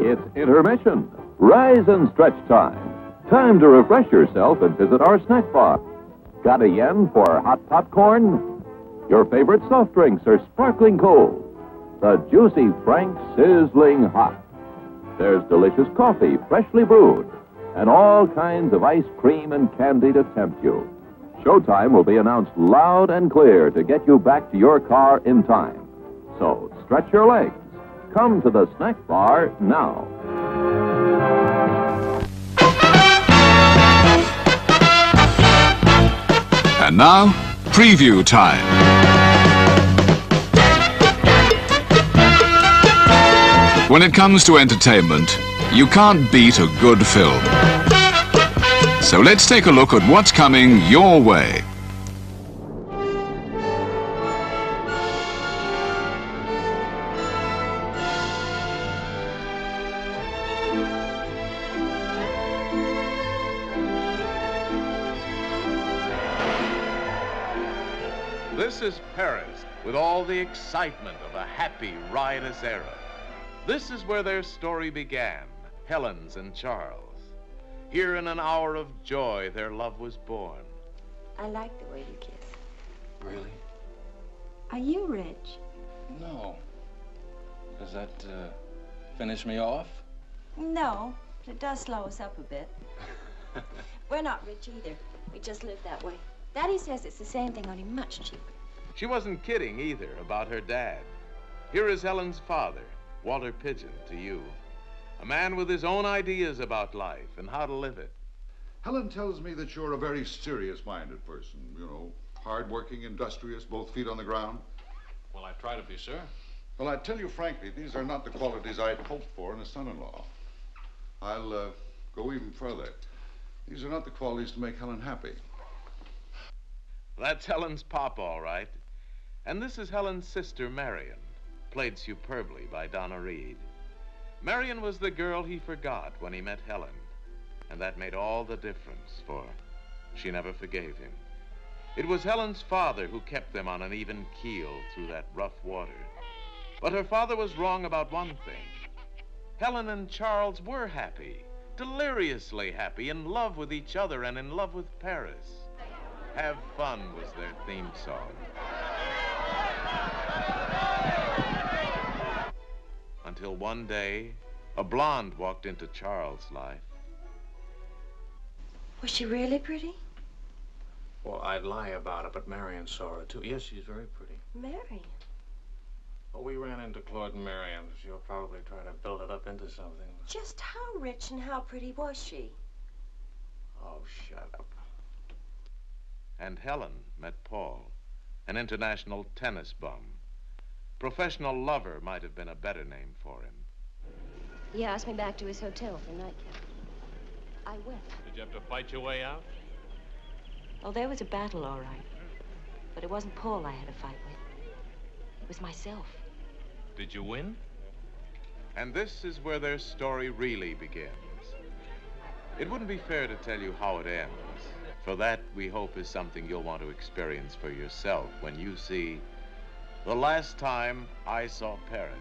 It's intermission. Rise and stretch time. Time to refresh yourself and visit our snack bar. Got a yen for hot popcorn? Your favorite soft drinks are sparkling cold. The juicy Frank sizzling hot. There's delicious coffee, freshly brewed, and all kinds of ice cream and candy to tempt you. Showtime will be announced loud and clear to get you back to your car in time. So stretch your legs. Come to the snack bar now. And now, preview time. When it comes to entertainment, you can't beat a good film. So let's take a look at what's coming your way. This is Paris, with all the excitement of a happy, riotous era. This is where their story began, Helen's and Charles. Here in an hour of joy, their love was born. I like the way you kiss. Really? Are you rich? No. Does that finish me off? No, but it does slow us up a bit. We're not rich either. We just live that way. Daddy says it's the same thing, only much cheaper. She wasn't kidding either about her dad. Here is Helen's father, Walter Pigeon, to you. A man with his own ideas about life and how to live it. Helen tells me that you're a very serious-minded person, you know, hard-working, industrious, both feet on the ground. Well, I try to be, sir. Well, I tell you frankly, these are not the qualities I'd hoped for in a son-in-law. I'll go even further. These are not the qualities to make Helen happy. That's Helen's pop, all right. And this is Helen's sister, Marion, played superbly by Donna Reed. Marion was the girl he forgot when he met Helen, and that made all the difference, for she never forgave him. It was Helen's father who kept them on an even keel through that rough water. But her father was wrong about one thing. Helen and Charles were happy, deliriously happy, in love with each other and in love with Paris. Have Fun was their theme song. Until one day, a blonde walked into Charles' life. Was she really pretty? Well, I'd lie about it, but Marion saw her, too. Yes, she's very pretty. Marion? Well, we ran into Claude and Marion. She'll probably try to build it up into something. Just how rich and how pretty was she? Oh, shut up. And Helen met Paul, an international tennis bum. Professional lover might have been a better name for him. He asked me back to his hotel for nightcap. I went. Did you have to fight your way out? Oh, there was a battle, all right. But it wasn't Paul I had to fight with. It was myself. Did you win? And this is where their story really begins. It wouldn't be fair to tell you how it ends. For that, we hope, is something you'll want to experience for yourself when you see The Last Time I Saw Paris.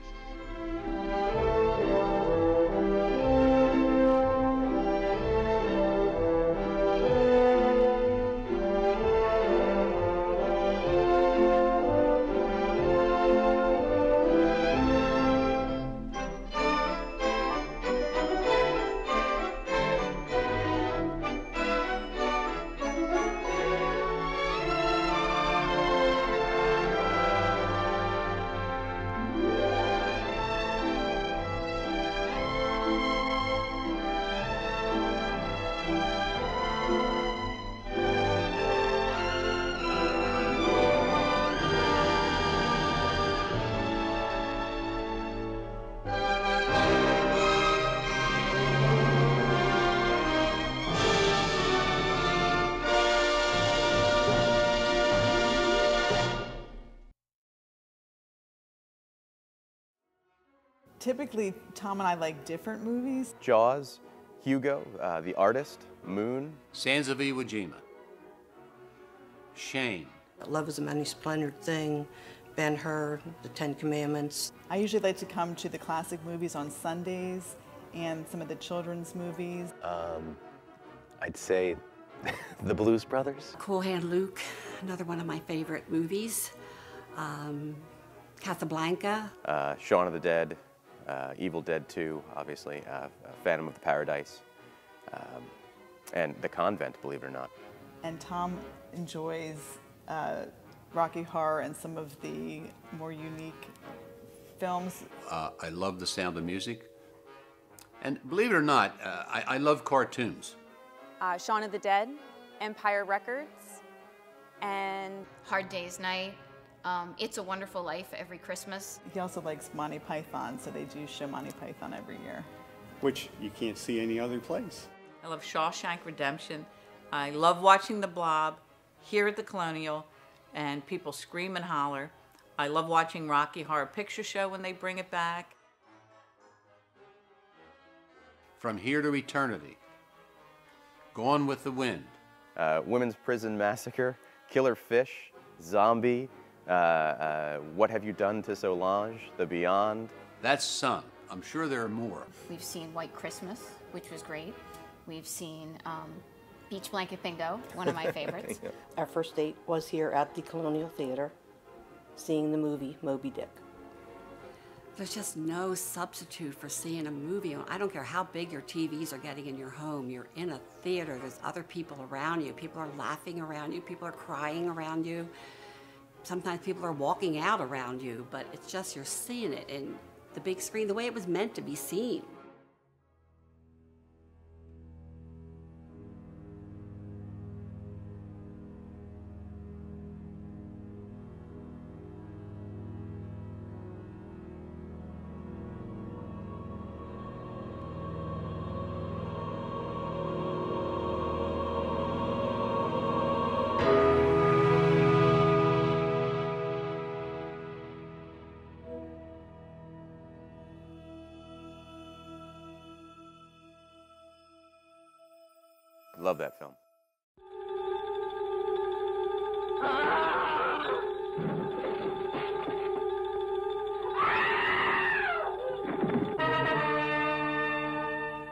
Typically, Tom and I like different movies. Jaws, Hugo, The Artist, Moon. Sands of Iwo Jima. Shane. Love is a many-splendored thing. Ben-Hur, The Ten Commandments. I usually like to come to the classic movies on Sundays and some of the children's movies. I'd say The Blues Brothers. Cool Hand Luke, another one of my favorite movies. Casablanca. Shaun of the Dead, Evil Dead 2, obviously, Phantom of the Paradise, and The Convent, believe it or not. And Tom enjoys Rocky Horror and some of the more unique films. I love The Sound of Music. And believe it or not, I love cartoons. Shaun of the Dead, Empire Records, and Hard Day's Night, It's a Wonderful Life every Christmas. He also likes Monty Python, so they do show Monty Python every year. Which you can't see any other place. I love Shawshank Redemption. I love watching The Blob here at the Colonial, and people scream and holler. I love watching Rocky Horror Picture Show when they bring it back. From Here to Eternity, Gone with the Wind, Women's Prison Massacre, Killer Fish, Zombie, What Have You Done to Solange, The Beyond. That's some. I'm sure there are more. We've seen White Christmas, which was great. We've seen Beach Blanket Bingo, one of my favorites. Our first date was here at the Colonial Theater, seeing the movie Moby Dick. There's just no substitute for seeing a movie. I don't care how big your TVs are getting in your home. You're in a theater. There's other people around you. People are laughing around you. People are crying around you. Sometimes people are walking out around you, but it's just you're seeing it in the big screen the way it was meant to be seen. Love that film.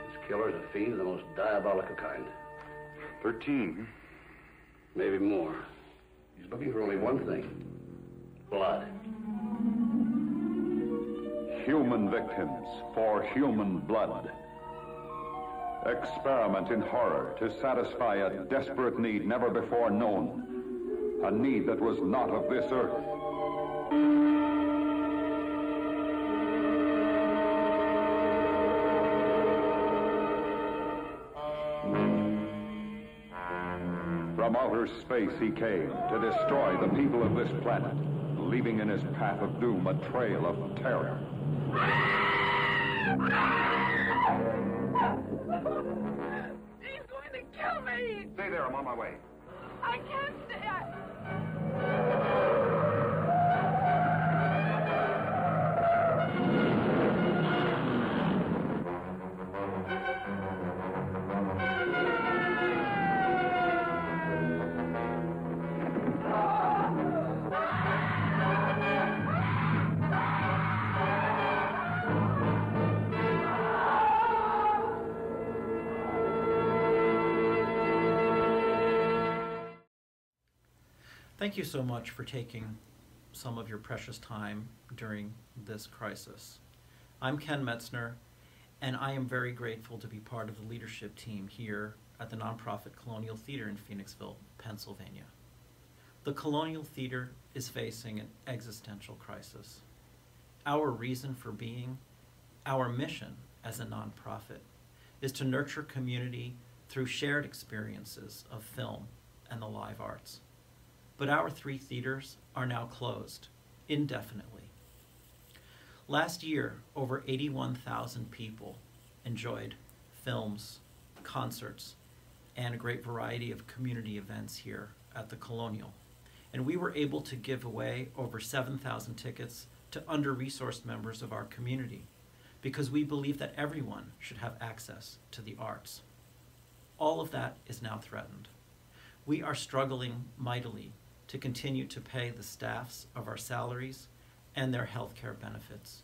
This killer's a fiend of the most diabolical kind. 13. Maybe more. He's looking for only one thing. Blood. Human victims for human blood. Experiment in horror to satisfy a desperate need never before known. A need that was not of this earth. From outer space he came to destroy the people of this planet, leaving in his path of doom a trail of terror. He's going to kill me! Stay there, I'm on my way. I can't stay. Thank you so much for taking some of your precious time during this crisis. I'm Ken Metzner, and I am very grateful to be part of the leadership team here at the nonprofit Colonial Theater in Phoenixville, Pennsylvania. The Colonial Theater is facing an existential crisis. Our reason for being, our mission as a nonprofit, is to nurture community through shared experiences of film and the live arts. But our 3 theaters are now closed indefinitely. Last year, over 81,000 people enjoyed films, concerts, and a great variety of community events here at the Colonial. And we were able to give away over 7,000 tickets to under-resourced members of our community because we believe that everyone should have access to the arts. All of that is now threatened. We are struggling mightily to continue to pay the staffs of our salaries and their health care benefits.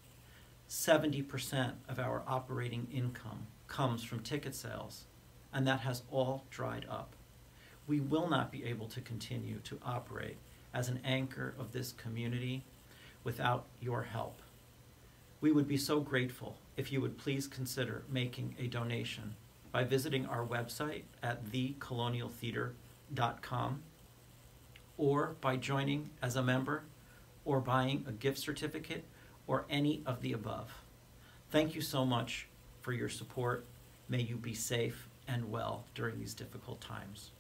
70% of our operating income comes from ticket sales, and that has all dried up. We will not be able to continue to operate as an anchor of this community without your help. We would be so grateful if you would please consider making a donation by visiting our website at thecolonialtheater.com, or by joining as a member, or buying a gift certificate, or any of the above. Thank you so much for your support. May you be safe and well during these difficult times.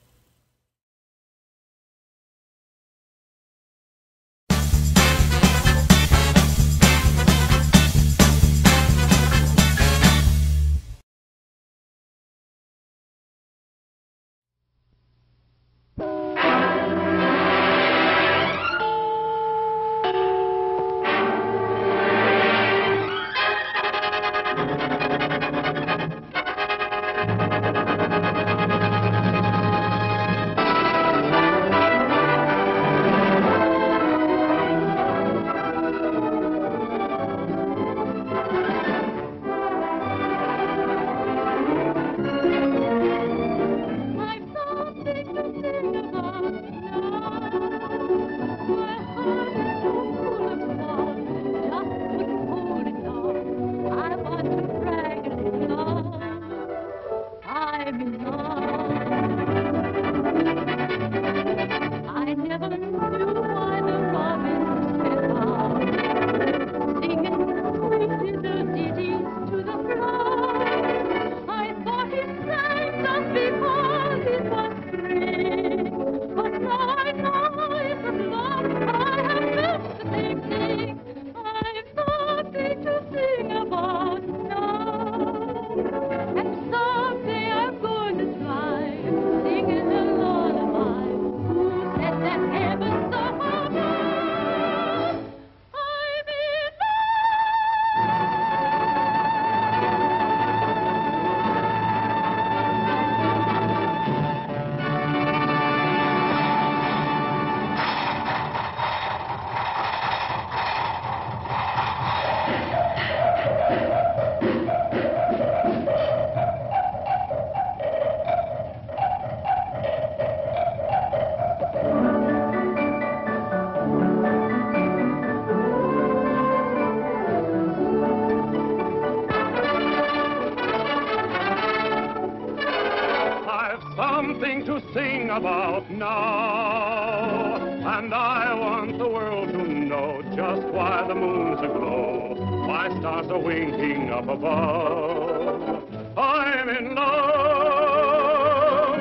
Something to sing about now, and I want the world to know just why the moon's aglow, why stars are winking up above. I'm in love.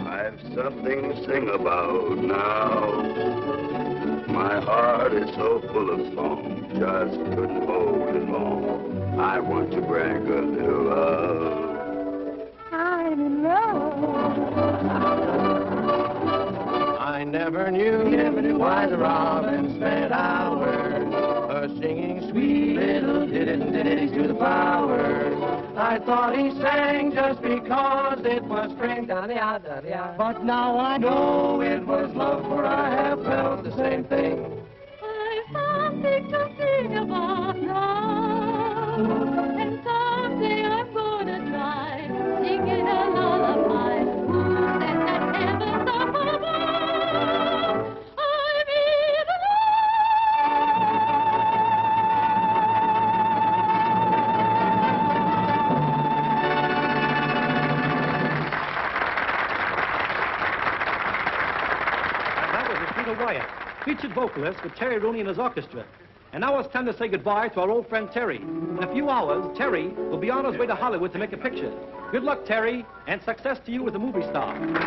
I've something to sing about now. My heart is so full of song, just couldn't hold it long. I want to brag a little love. I'm in love. I never knew why the robin spent hours singing sweet little ditties to the flowers. I thought he sang just because it was spring, but now I know it was love, for I have felt the same thing. I've something to sing about now, and someday I'm gonna try singing a lullaby. Who said that heaven's up above? I'm in That was Rita Wyatt, featured vocalist with Terry Rooney and his orchestra. And now it's time to say goodbye to our old friend Terry. In a few hours, Terry will be on his way to Hollywood to make a picture. Good luck, Terry, and success to you as a movie star. Goodbye,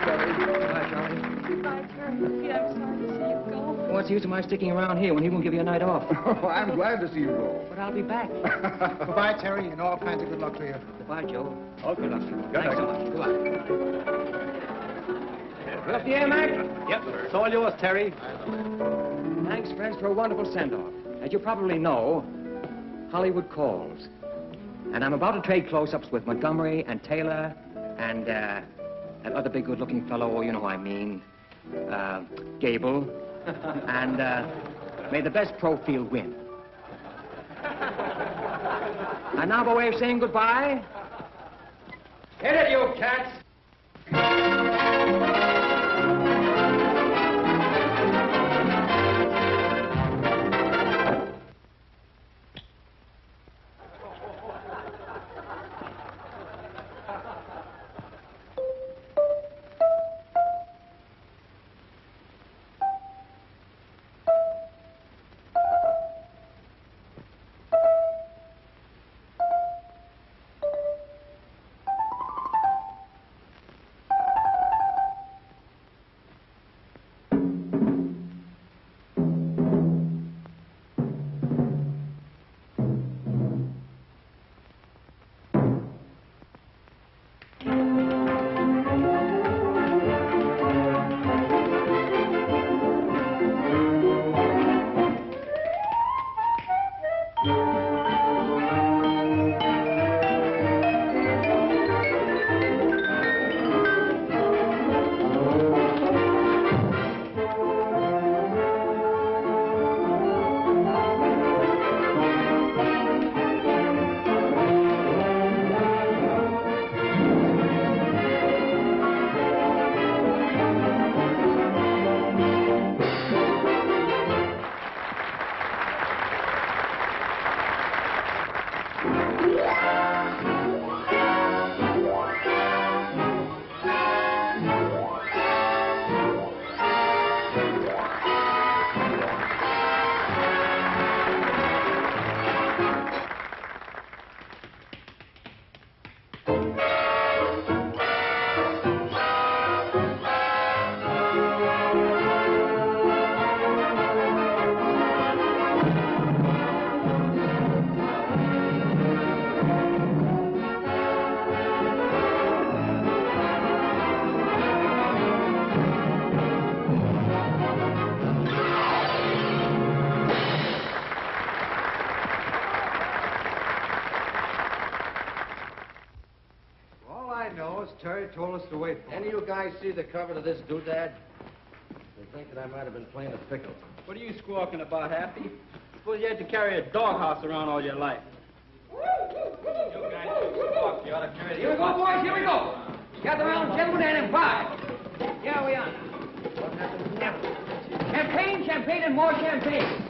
Terry. Goodbye, Terry. Pete, I'm sorry to see you go. What's the use of my sticking around here when he won't give you a night off? Oh, I'm glad to see you go. But I'll be back. Goodbye, Terry, and all kinds of good luck to you. Goodbye, Joe. Oh, good luck. Thanks so much. Goodbye. Good up the air, Mac? Yep, sir. It's all yours, Terry. Thanks, friends, for a wonderful send-off. As you probably know, Hollywood calls. And I'm about to trade close-ups with Montgomery and Taylor and that other big good-looking fellow, you know who I mean. Gable, and may the best pro field win. And now by way of saying goodbye, hit it, you cats! Terry told us to wait for Any of you guys see the cover to this doodad? They think that I might have been playing a pickle. What are you squawking about, Happy? Suppose you had to carry a doghouse around all your life. You guys should squawk. You ought to carry Here we go, boys, here we go. Gather around, gentlemen, and in 5. Here we are. Champagne, champagne, and more champagne.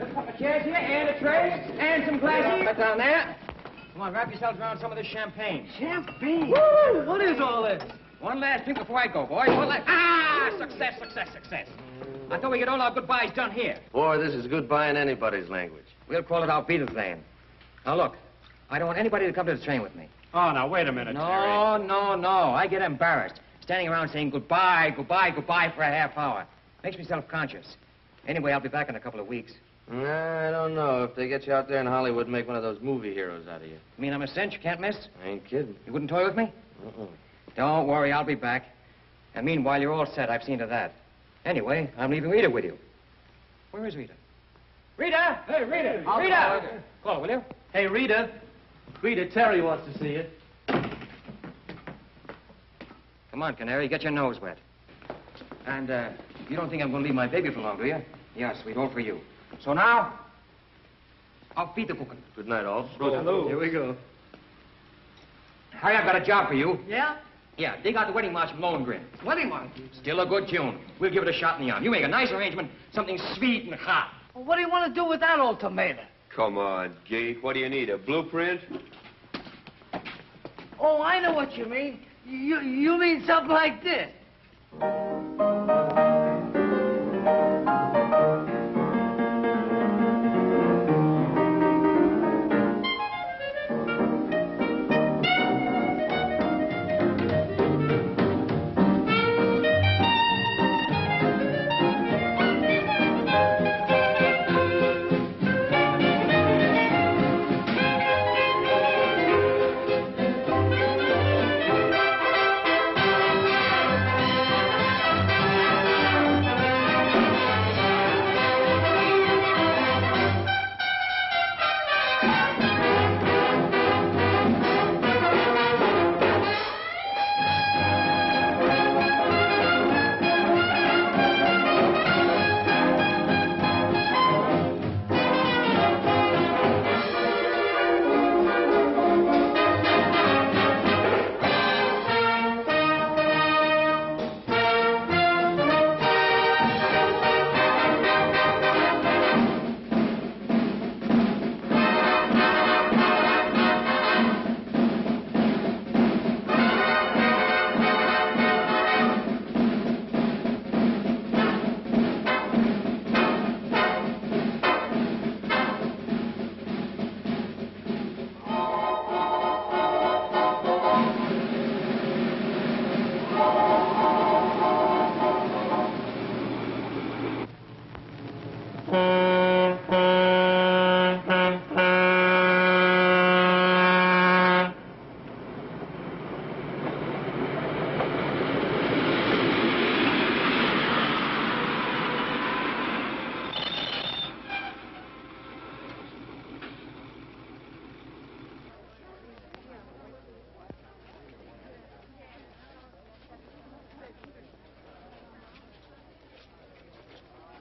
Let's put the chairs here, and a tray, and some glasses. Right down there. Come on, wrap yourselves around some of this champagne. Champagne? Woo! What is all this? One last drink before I go, boys. One last... Ah! Success, success, success. I thought we get all our goodbyes done here. Boy, this is goodbye in anybody's language. We'll call it our Beatles Land. Now, look, I don't want anybody to come to the train with me. Oh, now, wait a minute, Terry. No. I get embarrassed. Standing around saying goodbye, goodbye, goodbye for a half hour. Makes me self-conscious. Anyway, I'll be back in a couple of weeks. I don't know. If they get you out there in Hollywood, make one of those movie heroes out of you. You mean I'm a cinch you can't miss? I ain't kidding. You wouldn't toy with me? Don't worry, I'll be back. And meanwhile, you're all set. I've seen to that. Anyway, I'm leaving Rita with you. Where is Rita? Rita! Hey, Rita! Rita! Call her, will you? Hey, Rita. Rita, Terry wants to see you. Come on, Canary, get your nose wet. And, you don't think I'm going to leave my baby for long, do you? Yeah, sweet, all for you. So now, I'll feed the cooking. Good night, all. Hello. Here we go. Harry, I've got a job for you. Yeah? Yeah, dig out the wedding march from Lohengrin. Wedding march? Still a good tune. We'll give it a shot in the arm. You make a nice arrangement, something sweet and hot. Well, what do you want to do with that old tomato? Come on, Geek. What do you need, a blueprint? Oh, I know what you mean. You mean something like this.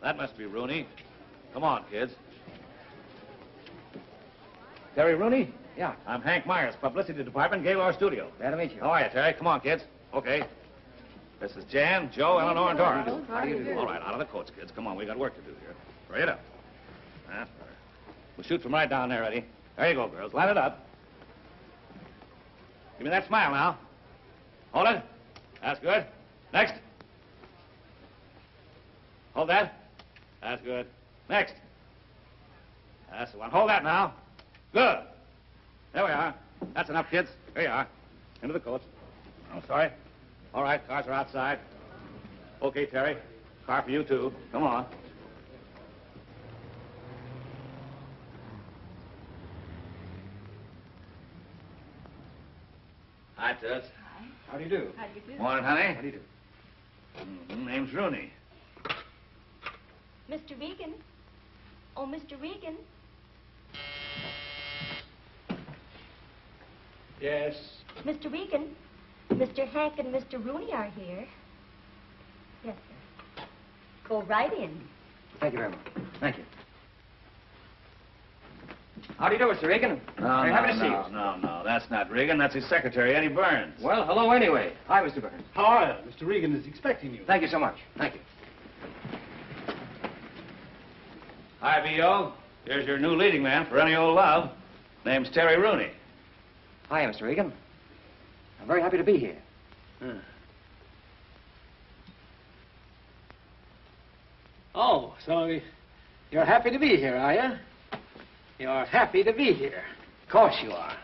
That must be Rooney. Come on, kids. Terry Rooney? Yeah. I'm Hank Meyers, Publicity Department, Gaylord Studio. Glad to meet you. How are you, Terry? Come on, kids. Okay. This is Jan, Joe, Eleanor, and Dora. How do you do? All right, out of the coats, kids. Come on, we got work to do here. Rita. That's better. We'll shoot from right down there, Eddie. There you go, girls. Line it up. Give me that smile now. Hold it. That's good. Next. Hold that. That's good. Next. That's the one. Hold that now. Good. There we are. That's enough, kids. There you are. Into the coats. Oh, sorry. All right, cars are outside. Okay, Terry. Car for you, too. Come on. Hi, Toots. Hi. How do you do? How do you do? Morning, honey. How do you do? Name's Rooney. Mr. Regan. Oh, Mr. Regan. Yes. Mr. Regan, Mr. Hank and Mr. Rooney are here. Yes, sir. Go right in. Thank you very much. Thank you. How do you do, Mr. Regan? No, Very happy to see you. No. That's not Regan. That's his secretary, Eddie Burns. Well, hello anyway. Hi, Mr. Burns. How are you? Mr. Regan is expecting you. Thank you so much. Thank you. Hi, B.O. Here's your new leading man for Any Old Love. Name's Terry Rooney. Hi, Mr. Regan. I'm very happy to be here. Oh, so you're happy to be here, are you? You're happy to be here. Of course you are.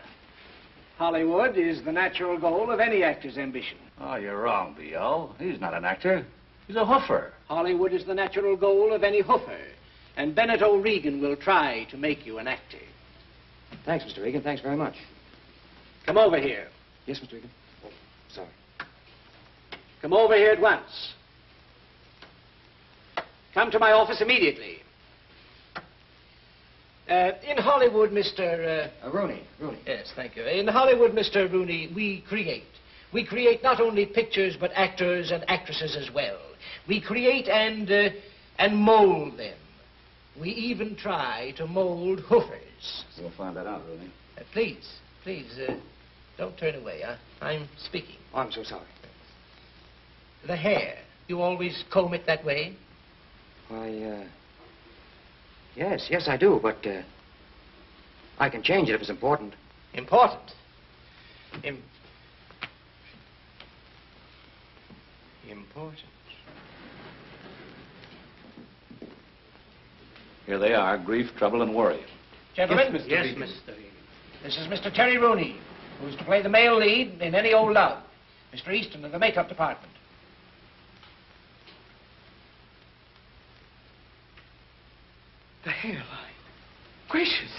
Hollywood is the natural goal of any actor's ambition. Oh, you're wrong, B.O. He's not an actor. He's a hoofer. Hollywood is the natural goal of any hoofer. And Bennett O'Regan will try to make you an actor. Thanks, Mr. Regan. Thanks very much. Come over here. Yes, Mr. Regan. Oh, sorry. Come over here at once. Come to my office immediately. In Hollywood, Mr. Rooney. Yes, thank you. In Hollywood, Mr. Rooney, we create. We create not only pictures, but actors and actresses as well. We create and mold them. We even try to mold hoofers. We'll find that out, Rooney. Please, don't turn away. I'm speaking. Oh, I'm so sorry. The hair, you always comb it that way? Why, yes, I do, but, I can change it if it's important. Important? Important. Here they are, grief, trouble, and worry. Gentlemen? Yes, Mr. Regan. This is Mr. Terry Rooney, who's to play the male lead in Any Old Love. Mr. Easton of the makeup department. The hairline. Gracious.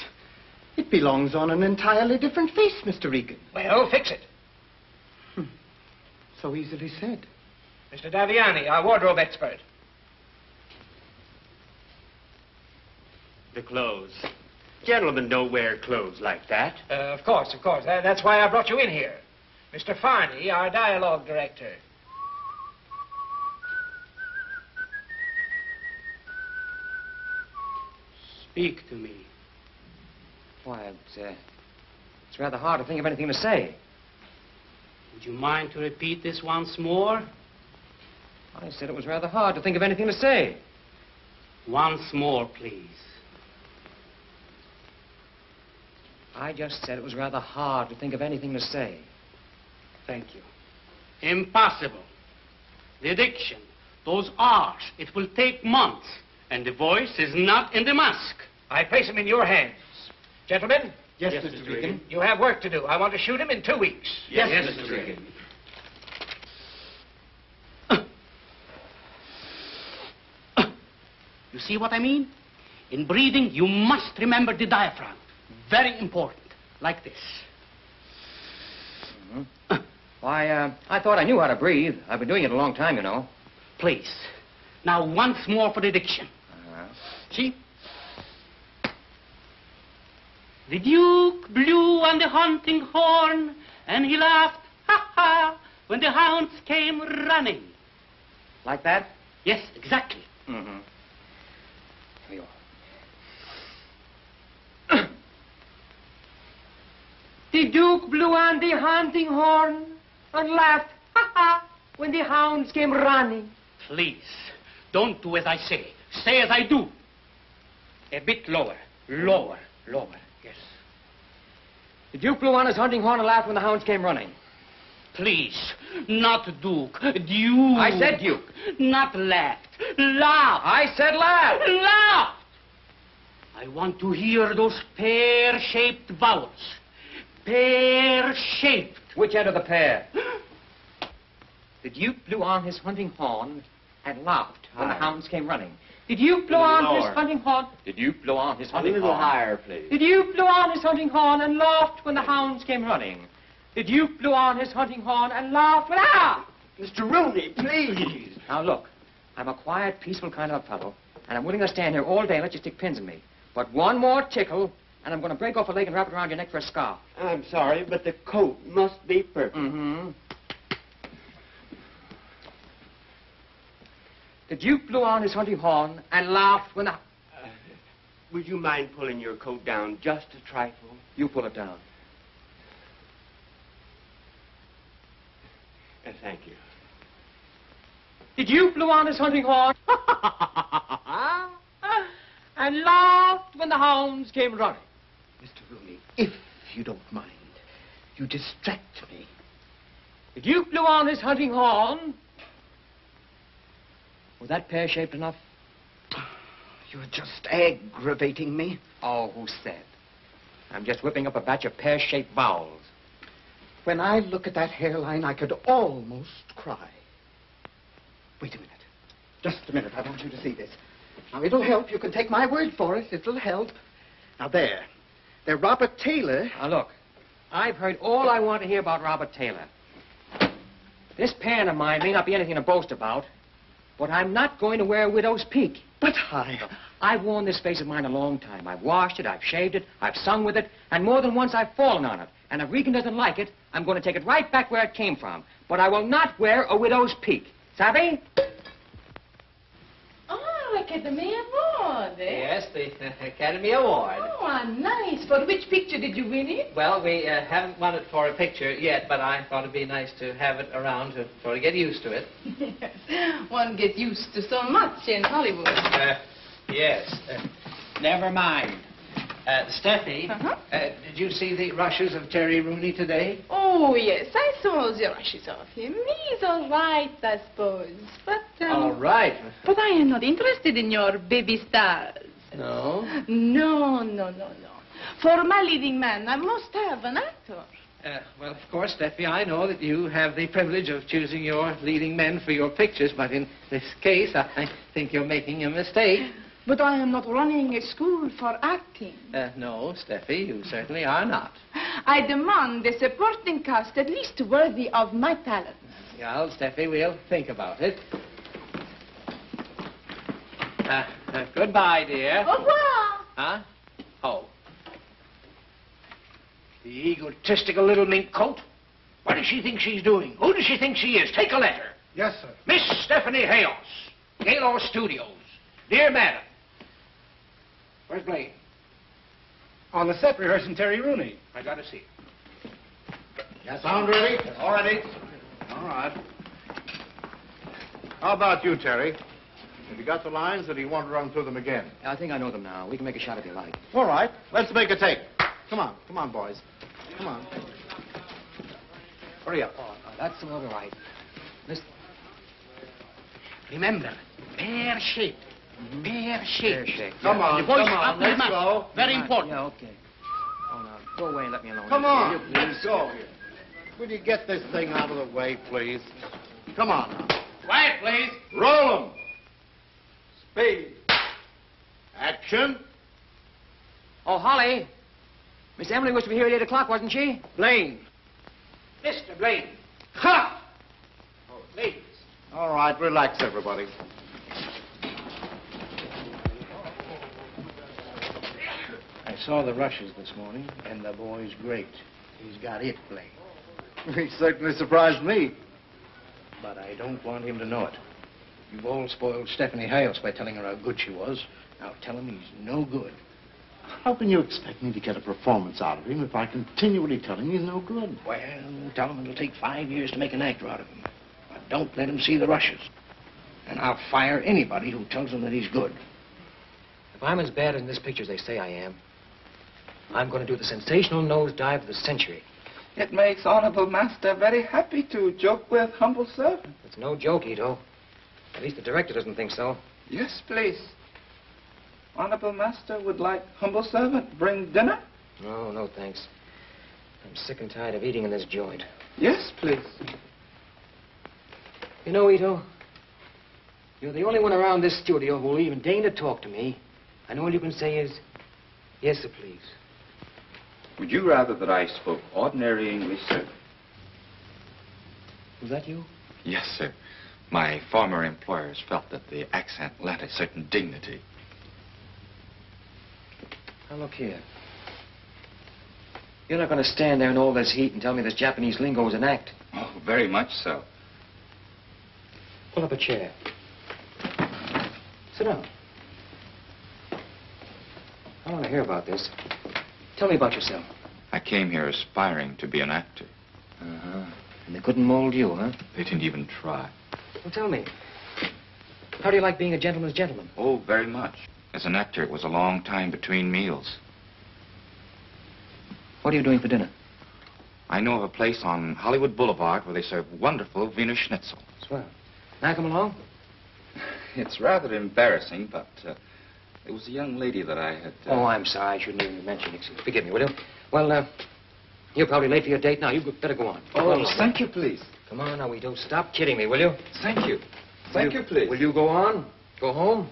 It belongs on an entirely different face, Mr. Regan. Well, fix it. So easily said. Mr. Daviani, our wardrobe expert. The clothes. Gentlemen don't wear clothes like that. Of course. That's why I brought you in here. Mr. Farney, our dialogue director. Speak to me. Why, it's rather hard to think of anything to say. Would you mind to repeat this once more? I said it was rather hard to think of anything to say. Once more, please. I just said it was rather hard to think of anything to say. Thank you. Impossible. The diction, those R's, it will take months. And the voice is not in the mask. I place him in your hands. Gentlemen? Yes, Mr. Regan. You have work to do. I want to shoot him in 2 weeks. Yes, Mr. Regan. You see what I mean? In breathing, you must remember the diaphragm. Very important. Like this. Why, I thought I knew how to breathe. I've been doing it a long time, you know. Please. Now, once more for the diction. See? The Duke blew on the hunting horn, and he laughed, ha ha, when the hounds came running. Like that? Yes, exactly. you. The Duke blew on the hunting horn and laughed, ha-ha, when the hounds came running. Please, don't do as I say. Say as I do. A bit lower. Lower. Yes. The Duke blew on his hunting horn and laughed when the hounds came running. Please, not Duke. Duke. I said Duke. Not laughed. Laughed. I said laughed. Laughed. I want to hear those pear-shaped vowels. Pear-shaped. Which end of the pear? The Duke blew on his hunting horn and laughed when the hounds came running. The Duke blew on his hunting horn. The Duke blew on his hunting horn. A little higher, please. The Duke blew on his hunting horn and laughed when the hounds came running. The Duke blew on his hunting horn and laughed when... Ah! Mr. Rooney, please. Now, look, I'm a quiet, peaceful kind of a fellow, and I'm willing to stand here all day and let you stick pins in me. But one more tickle, and I'm going to break off a leg and wrap it around your neck for a scarf. I'm sorry, but the coat must be perfect. Mm-hmm. The Duke blew on his hunting horn and laughed when the... Would you mind pulling your coat down just a trifle? You pull it down. Thank you. The Duke blew on his hunting horn and laughed when the hounds came running. Mr. Rooney, if you don't mind, you distract me. The Duke blew on his hunting horn. Was that pear-shaped enough? You're just aggravating me. Oh, who said? I'm just whipping up a batch of pear-shaped vowels. When I look at that hairline, I could almost cry. Wait a minute. Just a minute. I want you to see this. Now, it'll help. You can take my word for it. It'll help. Now, there. There, Robert Taylor. Now, look. I've heard all I want to hear about Robert Taylor. This pan of mine may not be anything to boast about, but I'm not going to wear a widow's peak. But I've worn this face of mine a long time. I've washed it, I've shaved it, I've sung with it, and more than once I've fallen on it. And if Regan doesn't like it, I'm going to take it right back where it came from. But I will not wear a widow's peak. Savvy? Oh, Academy Award, eh? Yes, the Academy Award. Oh, nice. For which picture did you win it? Well, we haven't won it for a picture yet, but I thought it'd be nice to have it around to sort of get used to it. Yes. One gets used to so much in Hollywood. Yes. Never mind. Steffi, did you see the rushes of Terry Rooney today? Oh, yes. I saw the rushes of him. He's all right, I suppose. But, All right. But I am not interested in your baby stars. No? No. For my leading man, I must have an actor. Well, of course, Steffi, I know that you have the privilege of choosing your leading men for your pictures, but in this case, I think you're making a mistake. But I am not running a school for acting. No, Steffi, you certainly are not. I demand a supporting cast at least worthy of my talents. Well, Steffi, we'll think about it. Goodbye, dear. Au revoir. Huh? Oh. The egotistical little mink coat. What does she think she's doing? Who does she think she is? Take a letter. Yes, sir. Miss Stephanie Hayos, Gaylord Studios. Dear Madam. Where's Blaine? On the set rehearsing Terry Rooney. I got to see. Sound ready? All ready. All right. How about you, Terry? Have you got the lines, or do you want to run through them again? I think I know them now. We can make a shot if you like. All right. Let's make a take. Come on, boys. Come on. Hurry up. Oh, that's all right. Listen. Remember, pear-shaped. Pear-shaped. Pear-shaped. Come on, let's go. Very important. Yeah, okay. Oh, now, go away and let me alone. Come Will on, you, please? let's go here. Will you get this thing out of the way, please? Come on now. Quiet, please. Roll 'em. Speed. Action. Oh, Holly. Miss Emily was to be here at 8 o'clock, wasn't she? Blaine. Mr. Blaine. Ha! Oh, ladies. All right, relax, everybody. I saw the rushes this morning, and the boy's great. He's got it, Blaine. He certainly surprised me. But I don't want him to know it. You've all spoiled Stephanie Hayos by telling her how good she was, Now tell him he's no good. How can you expect me to get a performance out of him if I continually tell him he's no good? Well, tell him it'll take 5 years to make an actor out of him. But don't let him see the rushes. And I'll fire anybody who tells him that he's good. If I'm as bad in this picture as they say I am, I'm going to do the sensational nosedive of the century. It makes Honorable Master very happy to joke with humble servant. It's no joke, Ito. At least the director doesn't think so. Yes, please. Honorable Master would like humble servant bring dinner? No, no, thanks. I'm sick and tired of eating in this joint. Yes, please. You know, Ito, you're the only one around this studio who will even deign to talk to me. And all you can say is, yes, sir, please. Would you rather that I spoke ordinary English, sir? Was that you? Yes, sir. My former employers felt that the accent lent a certain dignity. Now, look here. You're not going to stand there in all this heat and tell me this Japanese lingo is an act. Oh, very much so. Pull up a chair. Sit down. I want to hear about this. Tell me about yourself. I came here aspiring to be an actor. Uh-huh. And they couldn't mold you, huh? They didn't even try. Well, tell me. How do you like being a gentleman's gentleman? Oh, very much. As an actor, it was a long time between meals. What are you doing for dinner? I know of a place on Hollywood Boulevard where they serve wonderful Wiener Schnitzel. Swell. Now come along. It's rather embarrassing, but it was a young lady that I had... Oh, I'm sorry. I shouldn't even mention it. Forgive me, will you? Well, you're probably late for your date now. You better go on. Oh, thank you, please. Come on now, Ito. Stop kidding me, will you? Thank you. Thank you, please. Will you go on? Go home?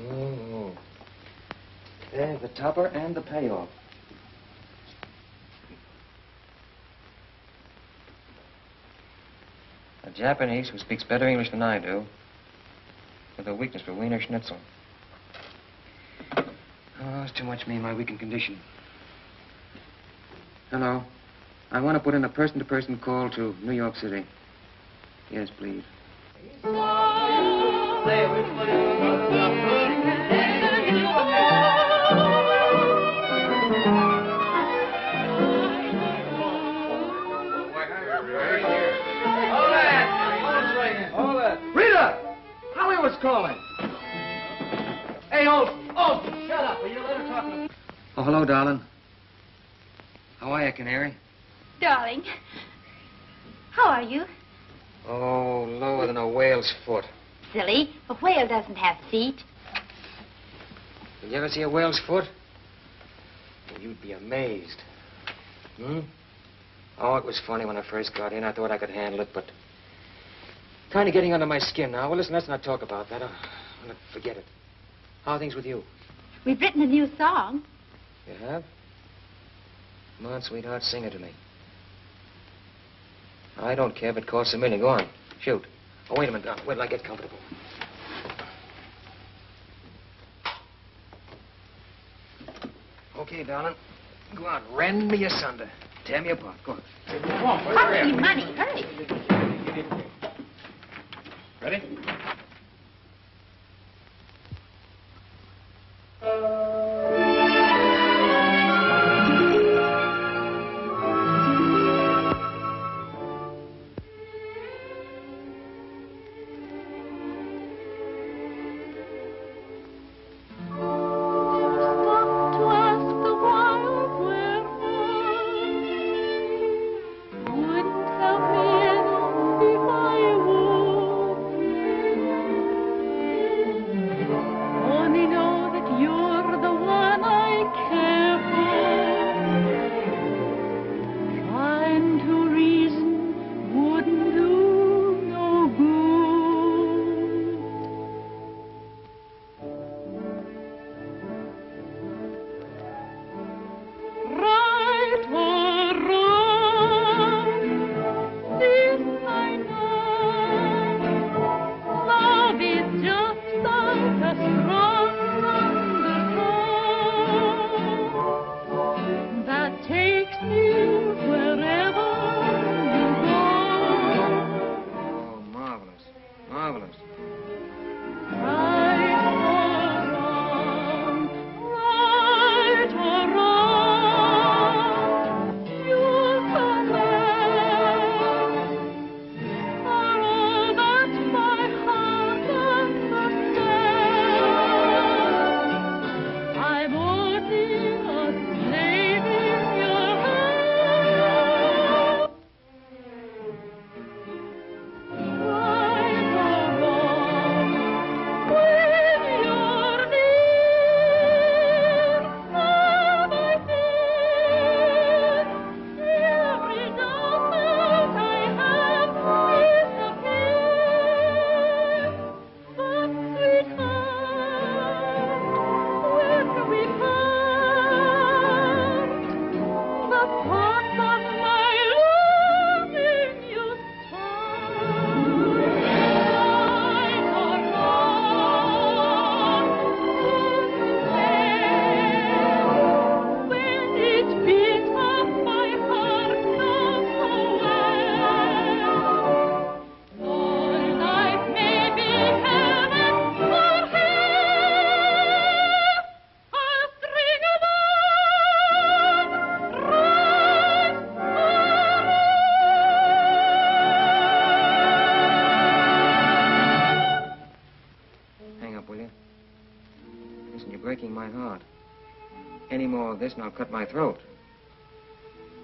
Oh. There's the topper and the payoff. A Japanese who speaks better English than I do, with a weakness for Wiener Schnitzel. Oh, it's too much me and my weakened condition. Hello. I want to put in a person-to-person call to New York City. Yes, please. Rita! Holly was calling. Hey, Olsen, shut up. Will you let her talk to me? Oh, hello, darling. How are you, Canary? Darling, how are you? Oh, lower than a whale's foot. Silly, a whale doesn't have feet. Did you ever see a whale's foot? Well, you'd be amazed. Hmm? Oh, it was funny when I first got in. I thought I could handle it, but... kind of getting under my skin now. Well, listen, let's not talk about that. Forget it. How are things with you? We've written a new song. You have? Come on, sweetheart, sing it to me. I don't care if it costs $1 million. Go on, shoot. Oh, wait a minute, darling. Wait till I get comfortable. Okay, darling. Go on, rend me asunder. Tear me apart. Go on. Come on, Cost me money. Hurry. Ready? breaking my heart. Any more of this and I'll cut my throat.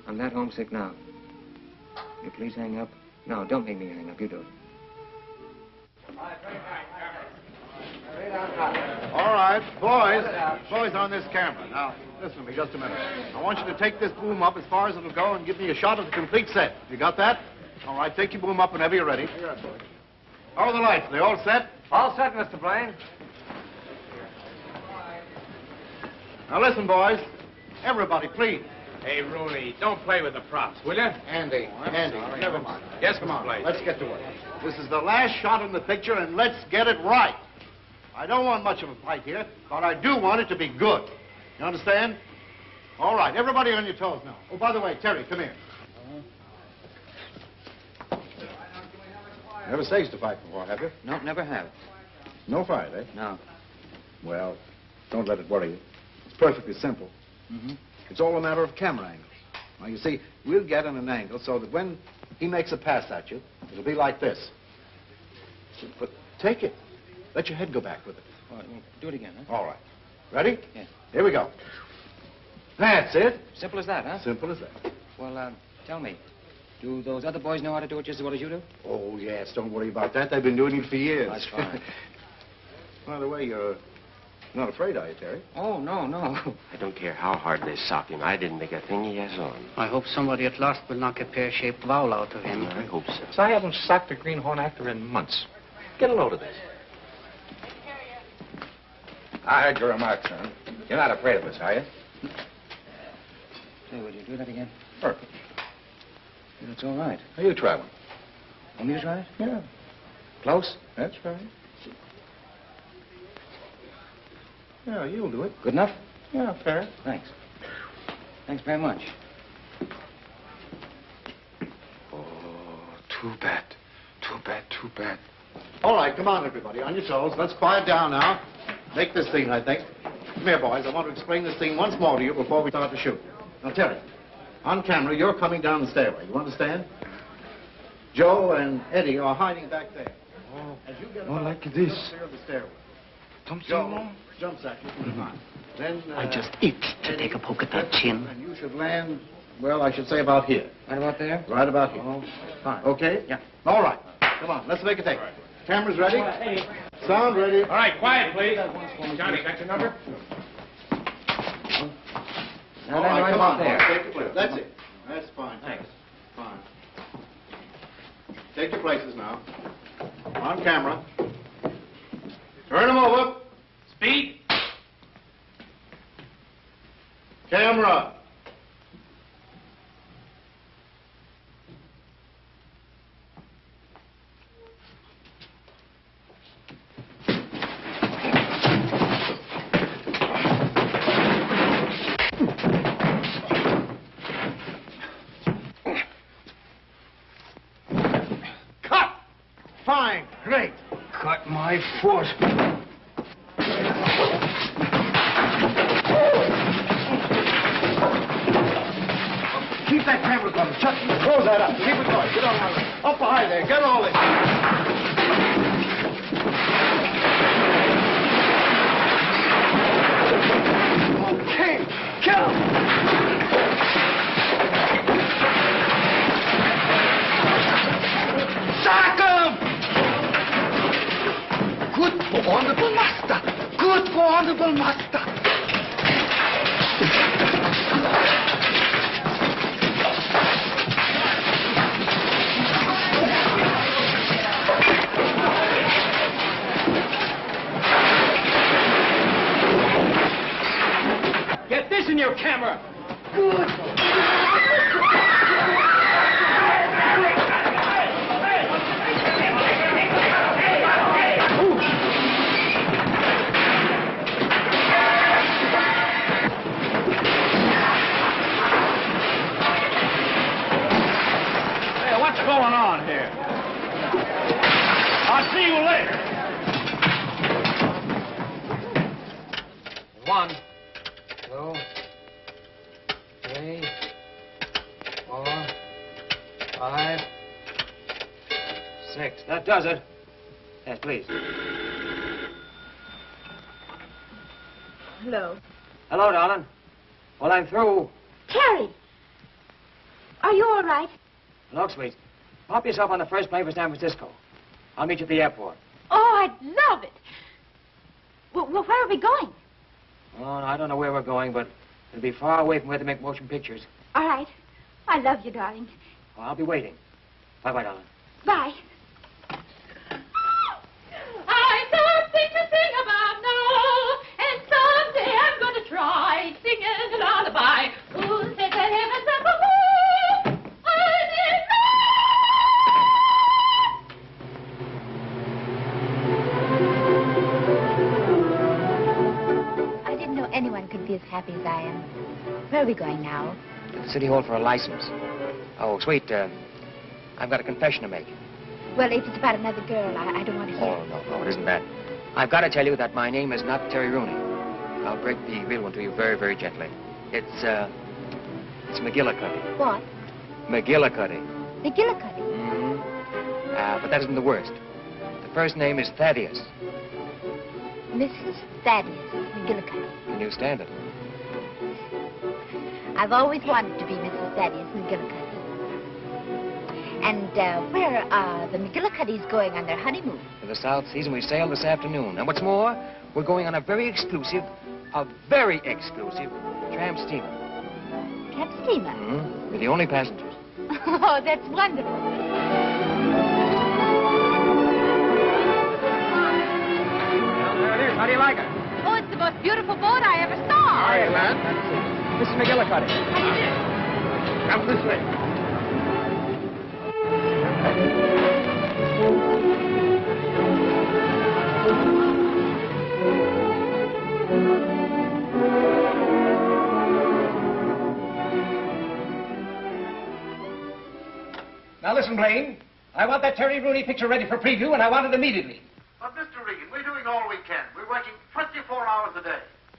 I'm that homesick now. You please hang up? No, don't make me hang up. You do it. All right, boys on this camera. Now, listen to me just a minute. I want you to take this boom up as far as it'll go and give me a shot of the complete set. You got that? All right, take your boom up whenever you're ready. How are the lights? They all set? All set, Mr. Blaine. Now listen, boys. Everybody, please. Hey, Rooney, don't play with the props, will you? Andy, never mind. Yes, Come Mr. on, Blaine. let's get to it. This is the last shot in the picture, and let's get it right. I don't want much of a fight here, but I do want it to be good. You understand? All right, everybody on your toes now. Oh, by the way, Terry, come here. Never staged a fight before, have you? Nope, never have. No fight, eh? No. Well, don't let it worry you. It's perfectly simple. Mm-hmm. It's all a matter of camera angles. Now, you see, we'll get in an angle so that when he makes a pass at you, it'll be like this. But take it. Let your head go back with it. All right, well, do it again, huh? All right. Ready? Yeah. Here we go. That's it. Simple as that, huh? Simple as that. Well, tell me, do those other boys know how to do it just as well as you do? Oh, yes. Don't worry about that. They've been doing it for years. That's fine. By the way, you're not afraid, are you, Terry? Oh, no, no. I don't care how hard they sock him. I didn't make a thing he has on. I hope somebody at last will knock a pear-shaped vowel out of him. I hope so. So I haven't socked a greenhorn actor in months. Get a load of this. I heard your remarks, son. You're not afraid of us, are you? Say, would you do that again? Perfect. Yeah, it's all right. Are you traveling? Want me to try it? Yeah. Close? That's right. Yeah, you'll do it. Good enough? Yeah, fair. Thanks. Thanks very much. Oh, too bad. Too bad, too bad. All right, come on, everybody, on your toes. Let's quiet down now. Make this scene, I think. Come here, boys. I want to explain this scene once more to you before we start to shoot. Now, Terry, on camera, you're coming down the stairway. You understand? Joe and Eddie are hiding back there. Oh, as you get like this. clear of the stairway. Something Joe wrong? jumps at you from behind. Then I just itch to take a poke at that chin. And you should land, well, I should say about here. Right about there? Right about here. Oh, fine. Okay? Yeah. All right. Come on, let's make a take. Cameras ready? Sound ready? All right, quiet, please. Johnny, got your number? Now All then, right, come about on, there. boys, take your place. That's it. That's fine. Thanks. Fine. Take your places now. On camera. Turn them over. Speed. Camera. Cut! Fine. Great. Cut my foot. Keep that camera going. Chuck, close that up. Keep it going. Get on now. Up behind there. Get all this. Okay. Kill him. Sack him! Good for honorable master. Good for honorable master. Get this in your camera. Hey, what's going on here? I'll see you later. 1, 2, 3, 4, 5, 6. That does it. Yes, please. hello. Hello, darling. Well, I'm through. Terry! Are you all right? Look, sweet. Pop yourself on the first plane for San Francisco. I'll meet you at the airport. Oh, I'd love it. Well, where are we going? Oh, I don't know where we're going, but it'll be far away from where they make motion pictures. All right. I love you, darling. Well, I'll be waiting. Bye-bye, darling. Bye. I've something to sing about now, and someday I'm going to try singing a lullaby. Who said the heavens up above? I didn't know anyone could be as happy as I am. Where are we going now? To the City Hall for a license. Oh, sweet, I've got a confession to make. Well, if it's about another girl, I don't want to hear. Oh, no, it isn't that. I've got to tell you that my name is not Terry Rooney. I'll break the real one to you very, very gently. It's McGillicuddy. What? McGillicuddy. McGillicuddy? Mm-hmm. But that isn't the worst. The first name is Thaddeus. Mrs. Thaddeus McGillicuddy. Can you stand it? I've always wanted to be Mrs. Thaddeus McGillicuddy. And where are the McGillicuddys going on their honeymoon? To the South Seas, and we sail this afternoon. And what's more, we're going on a very exclusive tramp steamer. Tramp steamer? Mm-hmm. We're the only passengers. Oh, that's wonderful. There it is. How do you like it? Oh, it's the most beautiful boat I ever saw. Hi, lad. Mrs. McGillicuddy. Come this way. Now listen, Blaine. I want that Terry Rooney picture ready for preview, and I want it immediately. But, Mr. Regan, we're doing all we can. We're working 24 hours a day.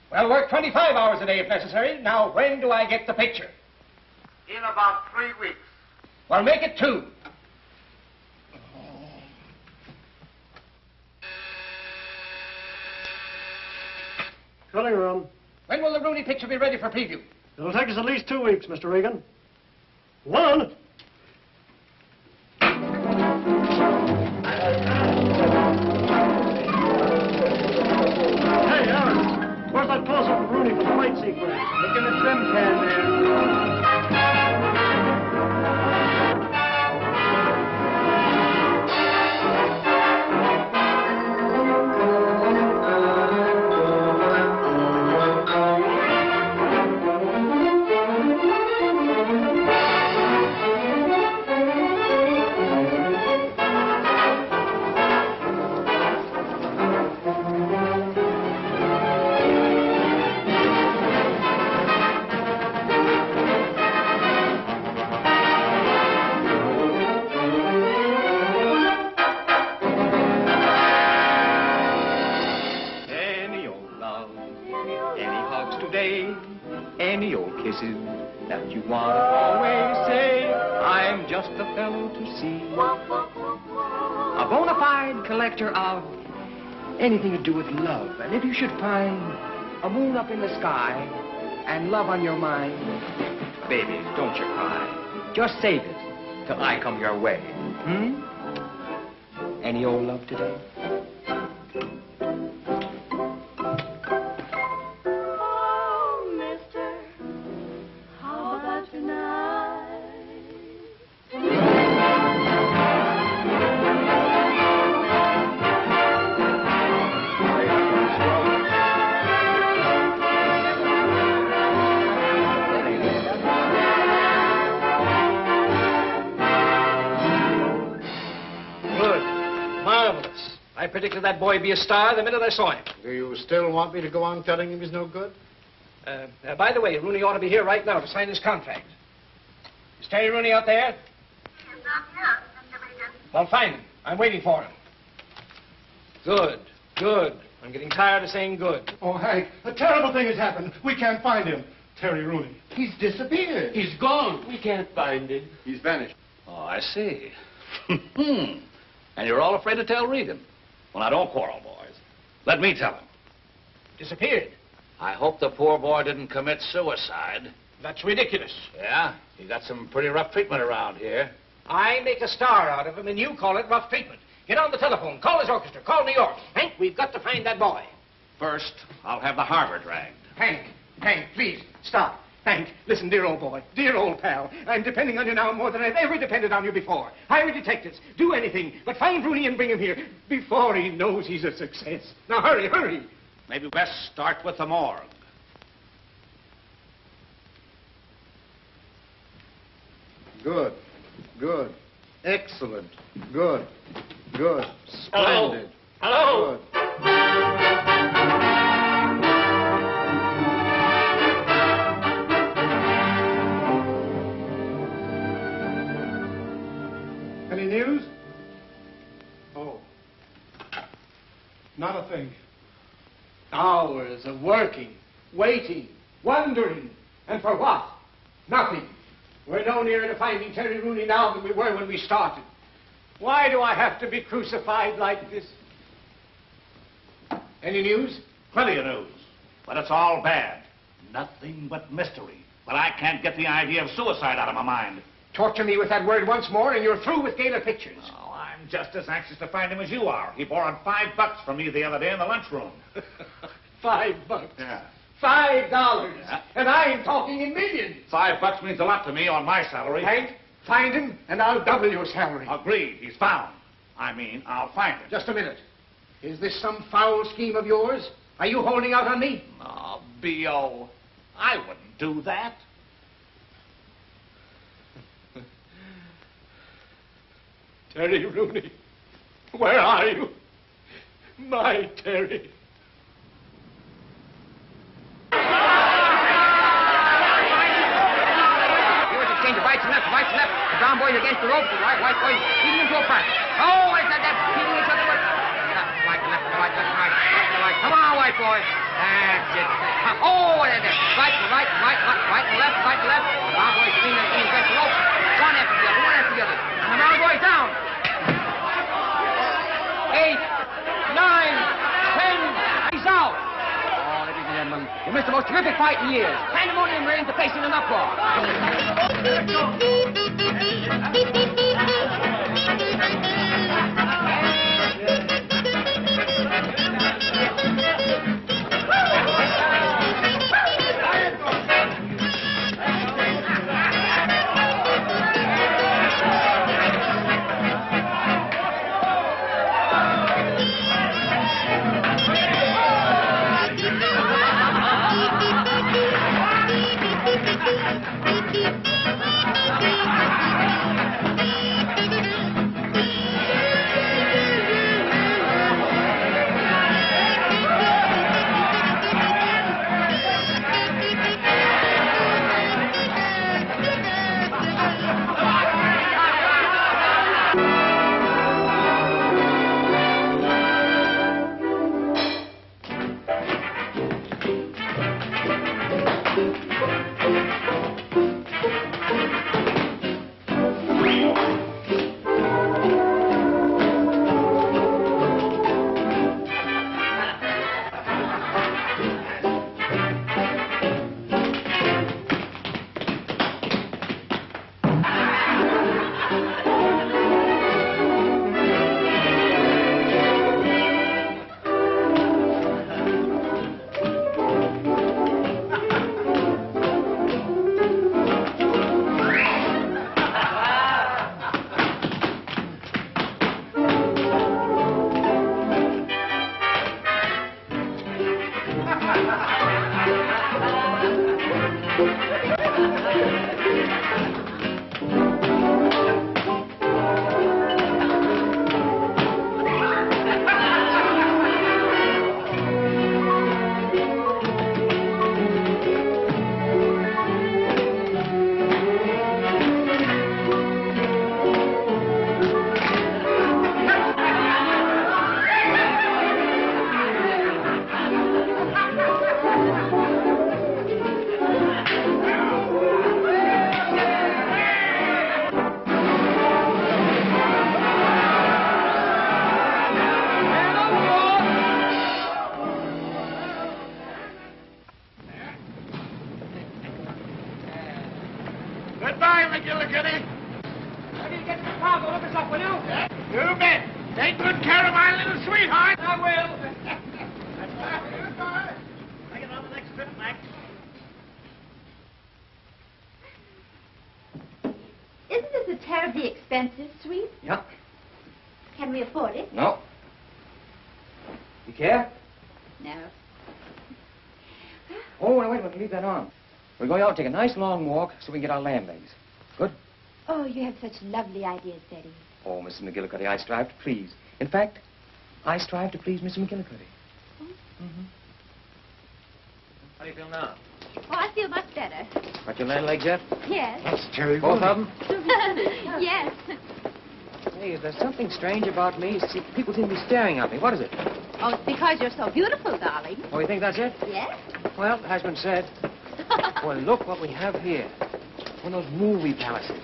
Well, work 25 hours a day if necessary. Now, when do I get the picture? In about 3 weeks. Well, make it 2. Cutting room. When will the Rooney picture be ready for preview? It'll take us at least 2 weeks, Mr. Regan. 1. Hey, Aaron, where's that close-up of Rooney for the fight sequence? Look in the trim can there. Any old kisses that you want to always say, I'm just the fellow to see. A bona fide collector of anything to do with love. And if you should find a moon up in the sky and love on your mind, baby, don't you cry. Just save it till I come your way. Any old love today? I predicted that boy be a star the minute I saw him. Do you still want me to go on telling him he's no good? By the way, Rooney ought to be here right now to sign his contract. Is Terry Rooney out there? He is not here, Mr. Regan. Well, find him. I'm waiting for him. Good, good. I'm getting tired of saying good. Oh, Hank, a terrible thing has happened. We can't find him. Terry Rooney. He's disappeared. He's gone. We can't find him. He's vanished. Oh, I see. And you're all afraid to tell Regan. Well, now, don't quarrel, boys. Let me tell him. Disappeared? I hope the poor boy didn't commit suicide. That's ridiculous. Yeah? He got some pretty rough treatment around here. I make a star out of him, and you call it rough treatment. Get on the telephone. Call his orchestra. Call New York. Hank, we've got to find that boy. First, I'll have the harbor dragged. Hank, please, stop. Hank, listen, dear old boy, dear old pal. I'm depending on you now more than I've ever depended on you before. Hire detectives. Do anything, but find Rooney and bring him here before he knows he's a success. Now, hurry, hurry. Maybe best start with the morgue. Good. Good. Excellent. Good. Good. Hello. Splendid. Hello. Good. Any news? Oh. Not a thing. Hours of working, waiting, wondering, and for what? Nothing. We're no nearer to finding Terry Rooney now than we were when we started. Why do I have to be crucified like this? Any news? Plenty of news. But it's all bad. Nothing but mystery. But I can't get the idea of suicide out of my mind. Torture me with that word once more, and you're through with Gaylor Pictures. Oh, I'm just as anxious to find him as you are. He borrowed $5 from me the other day in the lunchroom. $5? Yeah. $5? Yeah. And I'm talking in millions. $5 means a lot to me on my salary. Hank, find him, and I'll double your salary. Agreed. He's found. I mean, I'll find him. Just a minute. Is this some foul scheme of yours? Are you holding out on me? Oh, B.O., I wouldn't do that. Terry Rooney, where are you? My Terry. Yours exchange of rights and left. The brown boys against the ropes, the white boys leading into a fight. Oh, where's that? Beating each other with... Right to left, right to right, left to right. Come on, white boy. That's it. Oh, and then right to right, right to left. The brown boys leaning against the ropes. One after the other. And the brown boys down. 8, 9, 10. He's out. Oh, ladies and gentlemen, you missed the most terrific fight in years. Pandemonium reigns, the place in an uproar. Help us up, will you? You bet. Take good care of my little sweetheart. I will. Bring it on the next trip, Max. Isn't this a terribly expensive suite? Yeah. Can we afford it? No. You care? No. Oh, no, wait a minute. Leave that on. We're going out and take a nice long walk so we can get our lamb legs. Good? Oh, you have such lovely ideas, Daddy. Oh, Mrs. McGillicuddy, I strive to please. In fact, I strive to please Mrs. McGillicuddy. Mm-hmm. How do you feel now? Oh, I feel much better. Got your land legs yet? Yes. That's Terry Both of them? Yes. Hey, there's something strange about me. See, people seem to be staring at me. What is it? Oh, it's because you're so beautiful, darling. Oh, you think that's it? Yes. Well, it has been said. Well, look what we have here. One of those movie palaces.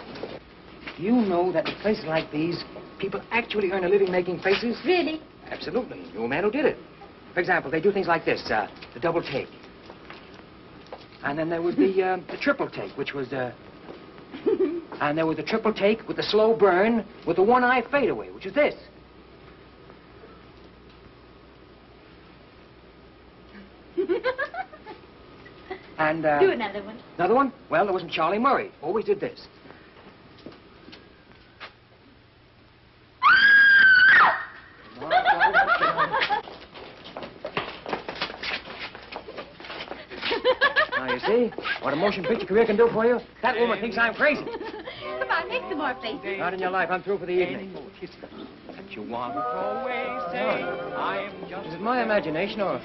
Do you know that in places like these, people actually earn a living making faces? Really? Absolutely. You know a man who did it. For example, they do things like this, the double take. And then there was the triple take, which was, and there was the triple take with the slow burn with the one-eye fadeaway, which is this. And, Do another one. Another one? Well, there wasn't Charlie Murray. Always did this. Now, you see what a motion picture career can do for you? That woman thinks I'm crazy. Come on, make some more faces. Not in your life. I'm through for the evening. That you want. Is it my imagination, or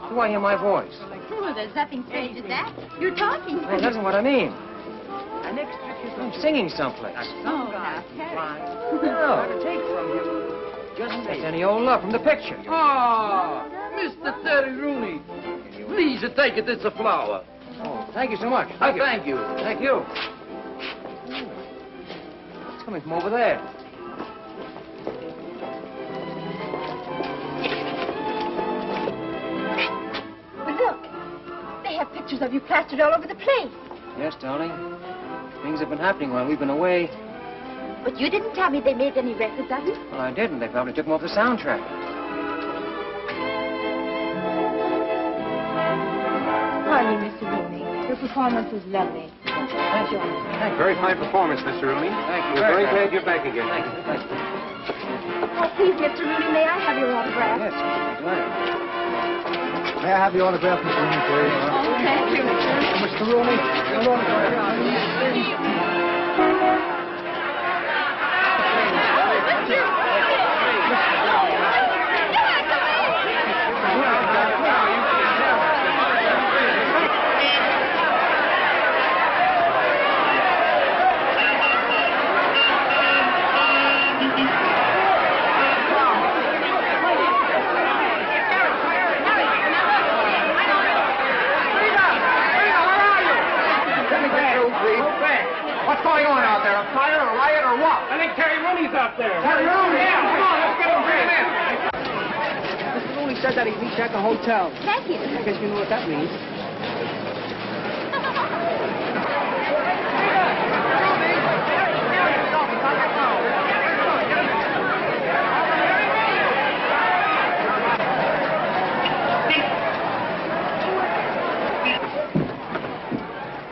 do I hear my voice? Well, there's nothing strange in that. You're talking. Well, that's not what I mean. I'm singing someplace. Oh, now, Terry. No. Take from you. Just any old love from the picture. Ah, Mr. Terry Rooney. Please take it. It's a flower. Oh, thank you so much. Thank you. Thank you. It's coming from over there. But look, they have pictures of you plastered all over the place. Yes, darling. Things have been happening while we've been away. But you didn't tell me they made any records of it. Well, I didn't. They probably took them off the soundtrack. Pardon me, Mr. Rooney. Your performance was lovely. Thank you. Very fine performance, Mr. Rooney. Thank you. We're very glad you're back again. Thank you. Thank you. Oh, please, Mr. Rooney, may I have your autograph? Yes, glad. May I have the autograph, Mr. Rooney, please? Oh, thank you. Mr. Rooney, your autograph. What's going on out there? A fire, a riot, or what? I think Terry Rooney's out there. Terry Rooney? Yeah, come on, let's get him bring him in. Mr. Rooney said that he'd meet you at the hotel. Thank you. I guess you know what that means.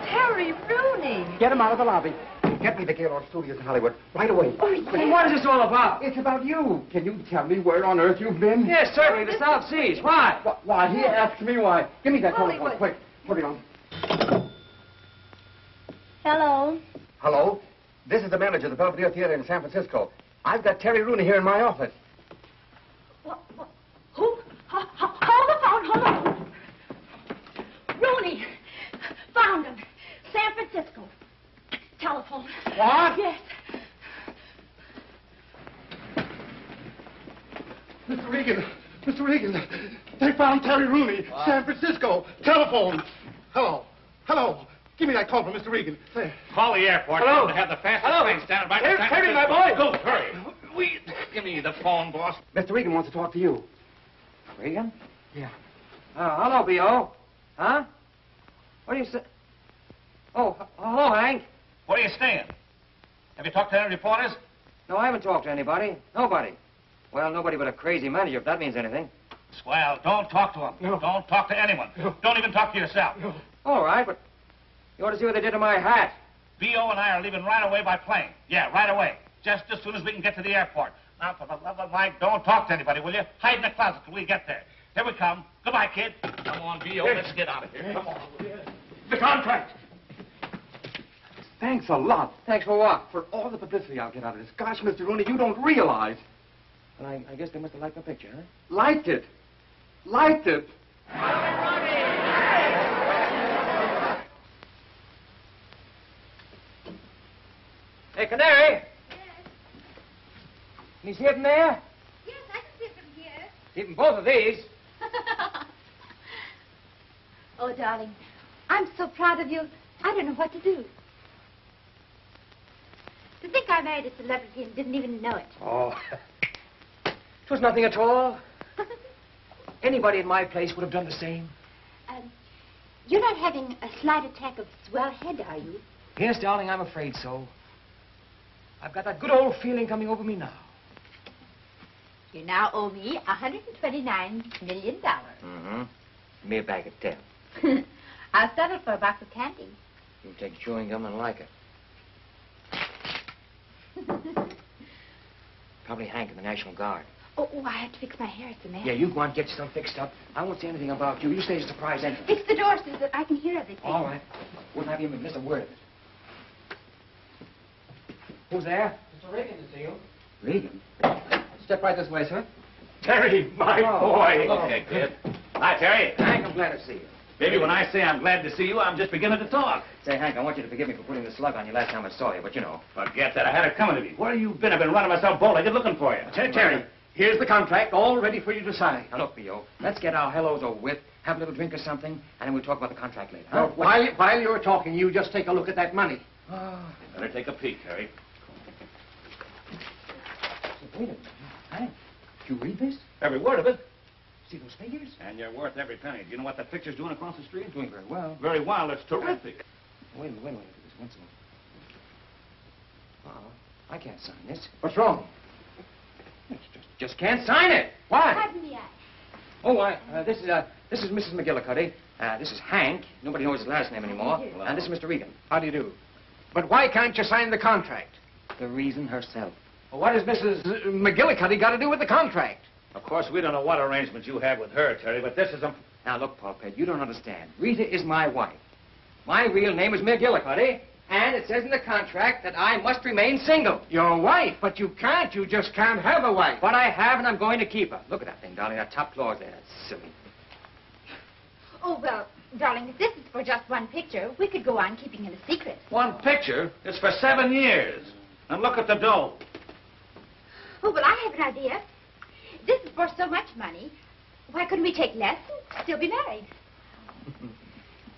Terry Rooney. Get him out of the lobby. Get me the Gaylord Studios in Hollywood right away. Oh, yes. What is this all about? It's about you. Can you tell me where on earth you've been? Yes, certainly, the South Seas. Why? Why, he asked me why. Give me that telephone, quick. Put it on. Hello. Hello? This is the manager of the Belvedere Theater in San Francisco. I've got Terry Rooney here in my office. What? Who? Hold the phone, hold on. Rooney. Found him. San Francisco. Telephone. What? Yes. Mr. Regan, they found Terry Rooney, San Francisco. Telephone. Hello. Give me that call from Mr. Regan. There. Call the airport. Hello. Tell them to have the fastest Hello. train standing by. Here, Terry, my boy. Go, hurry. Give me the phone, boss. Mr. Regan wants to talk to you. Regan? Yeah. Hello, B.O. Huh? What do you say? Oh, hello, Hank. Where are you staying? Have you talked to any reporters? No, I haven't talked to anybody. Nobody. Well, nobody but a crazy manager, if that means anything. Swell. Don't talk to them. No. Don't talk to anyone. No. Don't even talk to yourself. No. All right, but you ought to see what they did to my hat. B.O. and I are leaving right away by plane. Yeah, right away. Just as soon as we can get to the airport. Now, for the love of Mike, don't talk to anybody, will you? Hide in the closet till we get there. Here we come. Goodbye, kid. Come on, B.O. Let's get out of here. Come on. The contract. Thanks a lot. Thanks for what? For all the publicity I'll get out of this. Gosh, Mr. Rooney, you don't realize. Well, I guess they must have liked my picture, huh? Liked it. Liked it. Hey, Canary. Yes. Can you see it from there? Yes, I can see it from here. Even both of these. Oh, darling, I'm so proud of you. I don't know what to do. To think I married a celebrity and didn't even know it. Oh, it was nothing at all. Anybody in my place would have done the same. You're not having a slight attack of swell head, are you? Yes, darling, I'm afraid so. I've got that good old feeling coming over me now. You now owe me $129 million. Mm-hmm. Give me a bag of 10. I'll settle for a box of candy. You take chewing gum and like it. Probably Hank in the National Guard. Oh, I have to fix my hair. It's a mess. Yeah, you go on, get yourself fixed up. I won't say anything about you. You stay as a surprise entrance. Fix the door so that I can hear everything. All right. Wouldn't have you miss a word of it. Who's there? Mr. Reagan to see you. Reagan? Step right this way, sir. Terry, my boy. Okay, kid. Hi, Terry. Hank, I'm glad to see you. Baby, when I say I'm glad to see you, I'm just beginning to talk. Say, Hank, I want you to forgive me for putting the slug on you last time I saw you, but you know. Forget that. I had it coming to me. Where have you been? I've been running myself bow-legged looking for you. Terry, here's the contract, all ready for you to sign. Now, look, B.O., let's get our hellos over with, have a little drink or something, and then we'll talk about the contract later. Huh? While you're talking, you just take a look at that money. Better take a peek, Terry. Wait a minute. Hank, did you read this? Every word of it. See those figures? And you're worth every penny. Do you know what that picture's doing across the street? Doing very well. Very well. It's terrific. Wait a minute. Look at this once more. I can't sign this. What's wrong? Just can't sign it. Why? Pardon me, This is Mrs. McGillicuddy. This is Hank. Nobody knows his last name anymore. And this is Mr. Regan. How do you do? But why can't you sign the contract? The reason herself. Well, what has Mrs. McGillicuddy got to do with the contract? Of course, we don't know what arrangements you have with her, Terry, but this is a... Now, look, Pulpit, you don't understand. Rita is my wife. My real name is McGillicuddy, and it says in the contract that I must remain single. Your wife? But you can't. You just can't have a wife. But I have, and I'm going to keep her. Look at that thing, darling, that top clause there. That's silly. Oh, well, darling, if this is for just one picture, we could go on keeping it a secret. One picture? It's for 7 years. And look at the dough. Oh, well, I have an idea. This is for so much money. Why couldn't we take less and still be married?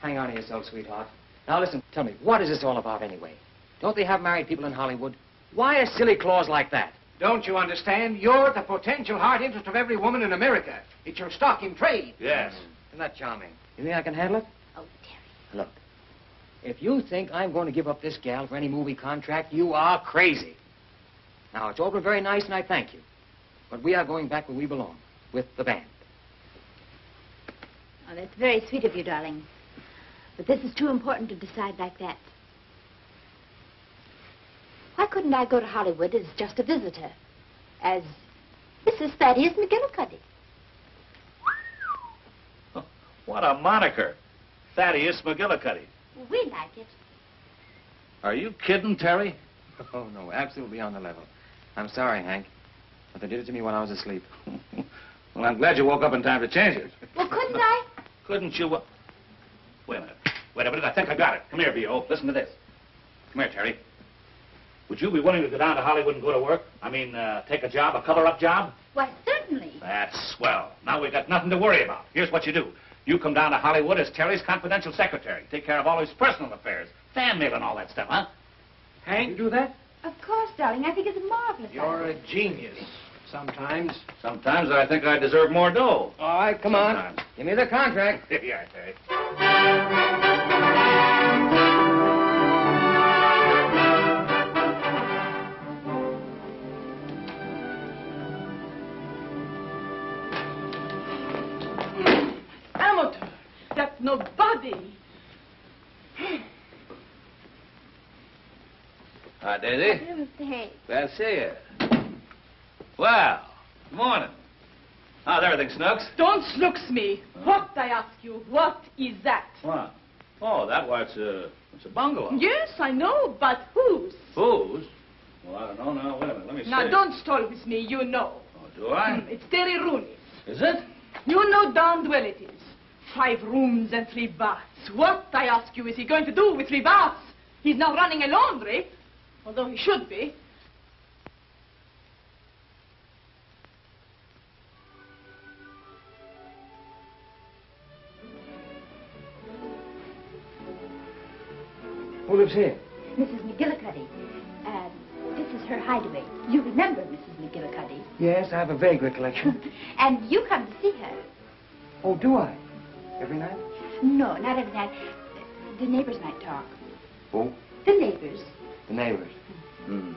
Hang on to yourself, sweetheart. Now, listen, tell me, what is this all about anyway? Don't they have married people in Hollywood? Why a silly clause like that? Don't you understand? You're the potential heart interest of every woman in America. It's your stock in trade. Yes. Isn't that charming? You think I can handle it? Oh, Terry. Look, if you think I'm going to give up this gal for any movie contract, you are crazy. Now, it's all been very nice, and I thank you. But we are going back where we belong, with the band. Oh, that's very sweet of you, darling. But this is too important to decide like that. Why couldn't I go to Hollywood as just a visitor? As Mrs. Thaddeus McGillicuddy. What a moniker. Thaddeus McGillicuddy. We like it. Are you kidding, Terry? Oh, no, absolutely on the level. I'm sorry, Hank, but they did it to me when I was asleep. Well, I'm glad you woke up in time to change it. Well, couldn't I? Couldn't you? Wait a minute. Wait a minute. I think I got it. Come here, B.O. Listen to this. Come here, Terry. Would you be willing to go down to Hollywood and go to work? I mean, take a job, a cover-up job? Why, certainly. That's swell. Now we've got nothing to worry about. Here's what you do. You come down to Hollywood as Terry's confidential secretary. Take care of all his personal affairs. Fan mail and all that stuff, huh? Hank, you do that? Of course, darling. I think it's a marvelous You're idea. a genius. Sometimes. Sometimes I think I deserve more dough. All right, come on. Give me the contract. Here you are, Terry. nobody. Hi, Daisy. Hey. Glad to see you. Well, good morning. How's everything, Snooks? Don't snooks me. What, I ask you, what is that? What? Oh, it's a bungalow. Yes, I know, but whose? Whose? Well, I don't know now. Wait a minute, let me see. Now, don't stall with me, you know. Oh, do I? It's Terry Rooney. Is it? You know darned well it is. 5 rooms and 3 baths. What, I ask you, is he going to do with 3 baths? He's now running a laundry, although he should be. Who lives here? Mrs. McGillicuddy. This is her hideaway. You remember Mrs. McGillicuddy. Yes, I have a vague recollection. And you come to see her. Oh, do I? Every night? No, not every night. The neighbors might talk. Who? The neighbors. The neighbors. Hmm.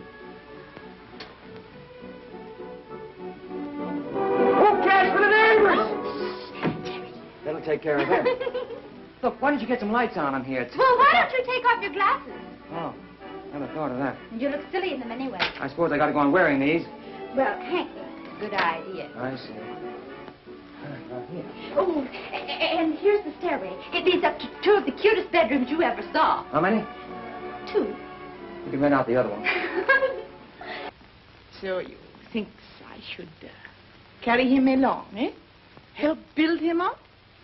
Who cares for the neighbors? That'll take care of them. Look, why don't you get some lights on in here? Well, why don't you take off your glasses? Oh, never thought of that. You look silly in them anyway. I suppose I gotta go on wearing these. Well, Hank, it's a good idea. I see. Oh, and here's the stairway. It leads up to 2 of the cutest bedrooms you ever saw. How many? 2. You can rent out the other one. So you think I should carry him along, eh? Help build him up?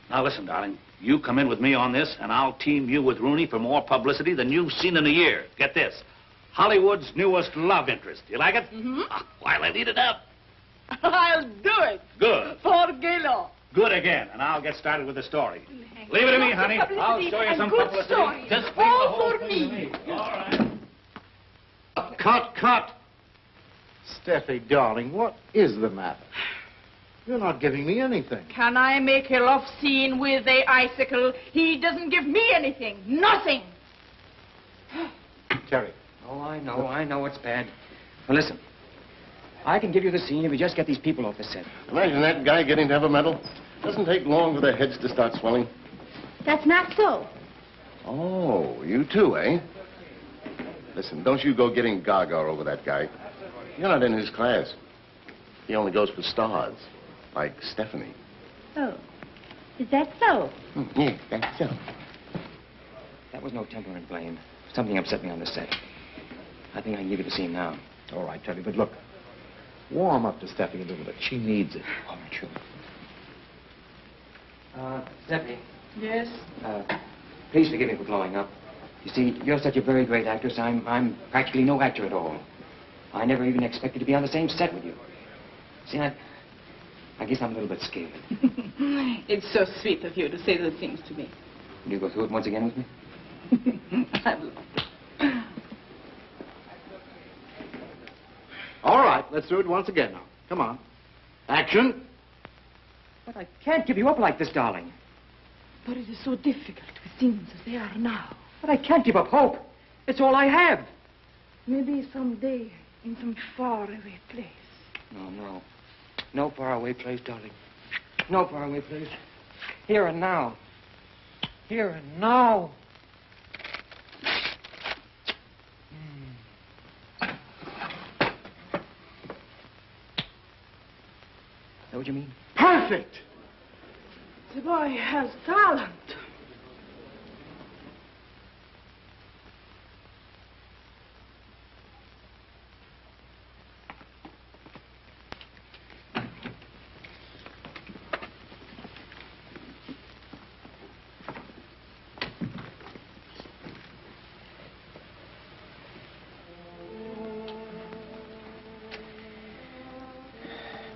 Now, listen, darling. You come in with me on this, and I'll team you with Rooney for more publicity than you've seen in a year. Get this. Hollywood's newest love interest. You like it? Mm-hmm. While I lead it up. I'll do it. Good. For Galo. Good again, and I'll get started with the story. Leave it to me, honey. I'll show you some good publicity. Story. Just leave all the whole for thing me. to me. All right. Cut. Steffi, darling, what is the matter? You're not giving me anything. Can I make a love scene with a icicle? He doesn't give me anything. Nothing. Terry. Oh, I know it's bad. Well, listen. I can give you the scene if you just get these people off the set. Imagine that guy getting to have a medal. Doesn't take long for their heads to start swelling. That's not so. Oh, you too, eh? Listen, don't you go getting gaga over that guy. You're not in his class. He only goes for stars, like Stephanie. Oh, is that so? Yeah, that's so. That was no temperament blame. Something upset me on the set. I think I can give you the scene now. All right, Terry, but look. Warm up to Steffi a little bit. She needs it. All right, sure. Steffi. Yes? Please forgive me for blowing up. You see, you're such a very great actress. I'm practically no actor at all. I never even expected to be on the same set with you. See, I guess I'm a little bit scared. It's so sweet of you to say those things to me. Will you go through it once again with me? I've loved it. All right, let's do it once again now. Come on. Action. But I can't give you up like this, darling. But it is so difficult with things as they are now. But I can't give up hope. It's all I have. Maybe someday in some faraway place. No. No faraway place, darling. No faraway place. Here and now. Here and now. Is that what you mean? Perfect! The boy has talent.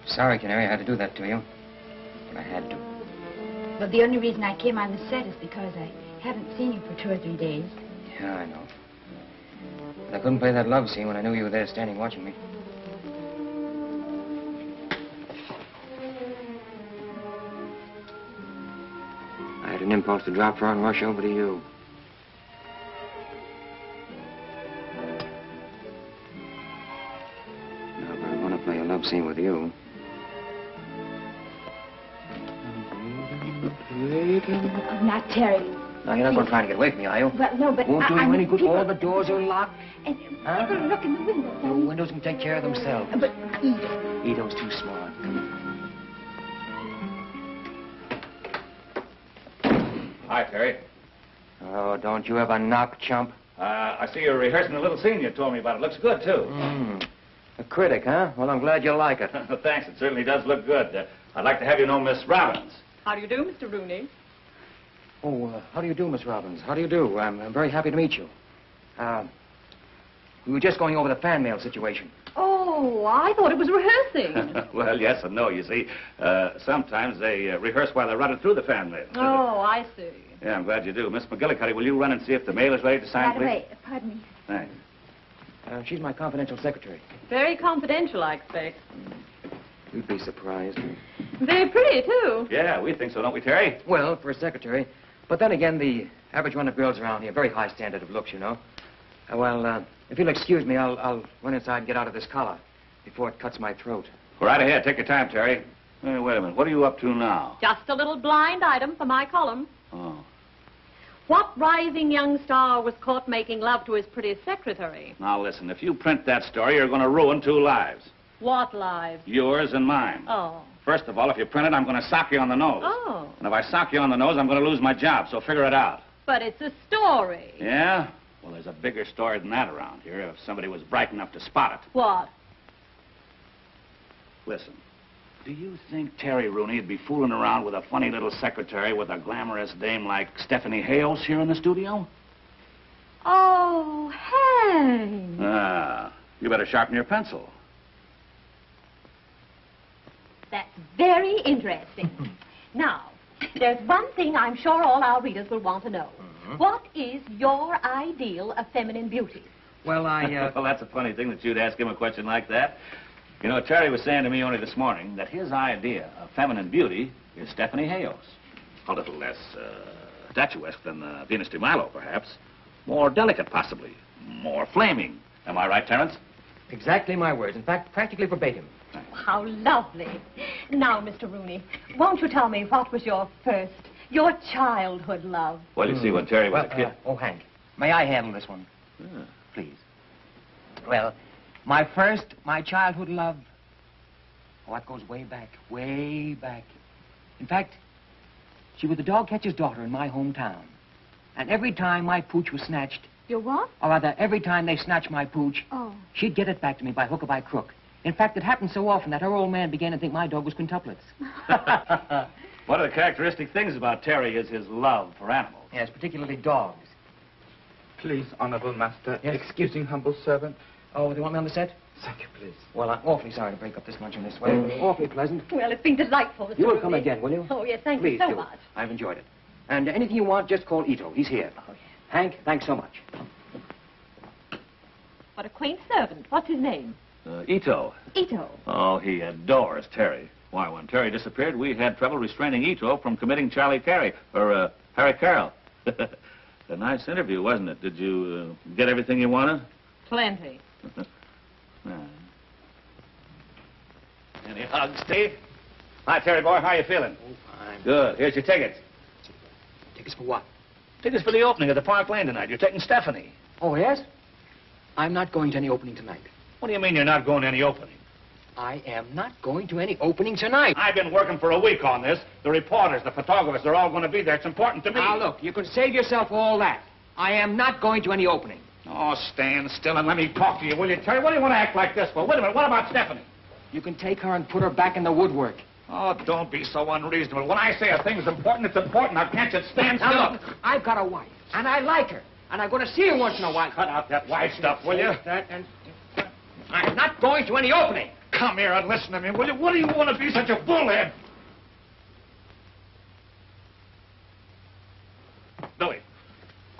Sorry, Canary, I had to do that to you. But I had to. Well, the only reason I came on the set is because I haven't seen you for 2 or 3 days. Yeah, I know. But I couldn't play that love scene when I knew you were there standing watching me. I had an impulse to drop her and rush over to you. Now, if I want to play a love scene with you... Now, Terry. Now, you're not going to try to get away from me, are you? Well, no, but Won't do you any good. people- All the doors are locked. And I'm going to look in the window. The windows can take care of themselves. But Ito. Ito's too smart. Hi, Terry. Oh, don't you ever knock, chump? I see you're rehearsing a little scene you told me about. It looks good, too. A critic, huh? Well, I'm glad you like it. Thanks. It certainly does look good. I'd like to have you know Miss Robbins. How do you do, Mr. Rooney? Oh, how do you do, Miss Robbins? How do you do? I'm very happy to meet you. We were just going over the fan mail situation. Oh, I thought it was rehearsing. Well, yes and no, you see. Sometimes they rehearse while they're running through the fan mail. Oh, I see. Yeah, I'm glad you do. Miss McGillicuddy, will you run and see if the mail is ready to sign, By the please? way, pardon me. Thanks. She's my confidential secretary. Very confidential, I expect. You'd be surprised. Very pretty, too. Yeah, we think so, don't we, Terry? Well, for a secretary. But then again, the average run of girls around here, very high standard of looks, you know. If you'll excuse me, I'll run inside and get out of this collar before it cuts my throat. Go right ahead. Take your time, Terry. Hey, wait a minute. What are you up to now? Just a little blind item for my column. Oh. What rising young star was caught making love to his pretty secretary? Now, listen. If you print that story, you're going to ruin 2 lives. What lives? Yours and mine. Oh. First of all, if you print it, I'm going to sock you on the nose. Oh. And if I sock you on the nose, I'm going to lose my job, so figure it out. But it's a story. Yeah? Well, there's a bigger story than that around here, if somebody was bright enough to spot it. What? Listen, do you think Terry Rooney would be fooling around with a funny little secretary with a glamorous dame like Stephanie Hales here in the studio? Oh, Hank. You better sharpen your pencil. That's very interesting. Now, there's one thing I'm sure all our readers will want to know. What is your ideal of feminine beauty? Well, Well, that's a funny thing that you'd ask him a question like that. You know, Terry was saying to me only this morning that his idea of feminine beauty is Stephanie Hales. A little less statuesque than Venus de Milo, perhaps. More delicate, possibly. More flaming. Am I right, Terence? Exactly my words. In fact, practically verbatim. How lovely. Now, Mr. Rooney, won't you tell me what was your childhood love? Well, you see, when Terry was a kid... Oh, Hank, may I handle this one? Please. Well, my childhood love, it goes way back, way back. In fact, she was the dog catcher's daughter in my hometown. And every time my pooch was snatched... Your what? Or rather, every time they snatched my pooch, she'd get it back to me by hook or by crook. In fact, it happened so often that her old man began to think my dog was quintuplets. One of the characteristic things about Terry is his love for animals. Yes, particularly dogs. Please, Honorable Master, excusing humble servant. Oh, do you want me on the set? Thank you, please. Well, I'm awfully sorry to break up this luncheon this way. Awfully pleasant. Well, it's been delightful, Mr. You will Rooney. come again, will you? Oh, yes, thank Please you so do. much. I've enjoyed it. And anything you want, just call Ito. He's here. Oh, yeah. Hank, thanks so much. What a quaint servant. What's his name? Ito. Ito. Oh, he adores Terry. Why, when Terry disappeared, we had trouble restraining Ito from committing Harry Carroll. A nice interview, wasn't it? Did you get everything you wanted? Plenty. Any hugs, Steve? Hi, Terry boy. How are you feeling? Oh, fine. Good. Here's your tickets. Tickets for what? Tickets for the opening of the Park Lane tonight. You're taking Stephanie. Oh, yes? I'm not going to any opening tonight. What do you mean you're not going to any opening? I am not going to any opening tonight. I've been working for a week on this. The reporters, the photographers, they're all going to be there. It's important to me. Now, look, you can save yourself all that. I am not going to any opening. Oh, stand still and let me talk to you, will you, Terry? What do you want to act like this for? Wait a minute. What about Stephanie? You can take her and put her back in the woodwork. Oh, don't be so unreasonable. When I say a thing's important, it's important. Now, can't you stand still? Now, look, I've got a wife, and I like her, and I'm going to see her once in a while. Cut out that wife stuff, will you? I'm not going to any opening. Come here and listen to me, will you? What do you want to be such a bullhead? Billy,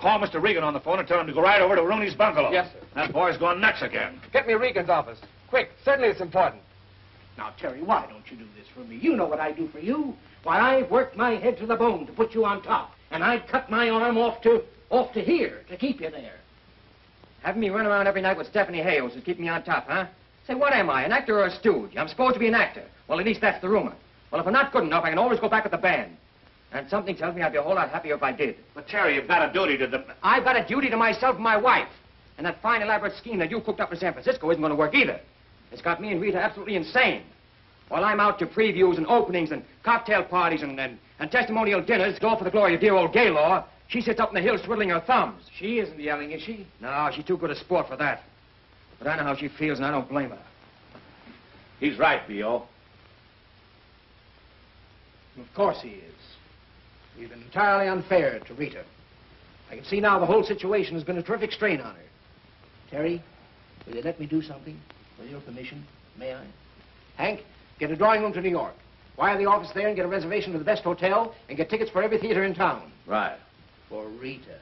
call Mr. Regan on the phone and tell him to go right over to Rooney's bungalow. Yes, sir. That boy's gone nuts again. Get me Regan's office. Quick. Certainly it's important. Now, Terry, why don't you do this for me? You know what I do for you. Why, I've worked my head to the bone to put you on top. And I'd cut my arm off to here to keep you there. Having me run around every night with Stephanie Hales is keeping me on top, huh? Say, what am I, an actor or a stooge? I'm supposed to be an actor. Well, at least that's the rumor. Well, if I'm not good enough, I can always go back with the band. And something tells me I'd be a whole lot happier if I did. But, Terry, you've got a duty to the... I've got a duty to myself and my wife. And that fine, elaborate scheme that you cooked up in San Francisco isn't going to work either. It's got me and Rita absolutely insane. While I'm out to previews and openings and cocktail parties and testimonial dinners, all for the glory of dear old Gaylord, she sits up in the hills twiddling her thumbs. She isn't yelling, is she? No, she's too good a sport for that. But I know how she feels, and I don't blame her. He's right, B.O. Of course he is. He's been entirely unfair to Rita. I can see now the whole situation has been a terrific strain on her. Terry, will you let me do something? With your permission, may I? Hank, get a drawing room to New York. Wire the office there and get a reservation to the best hotel and get tickets for every theater in town. Right. For Rita.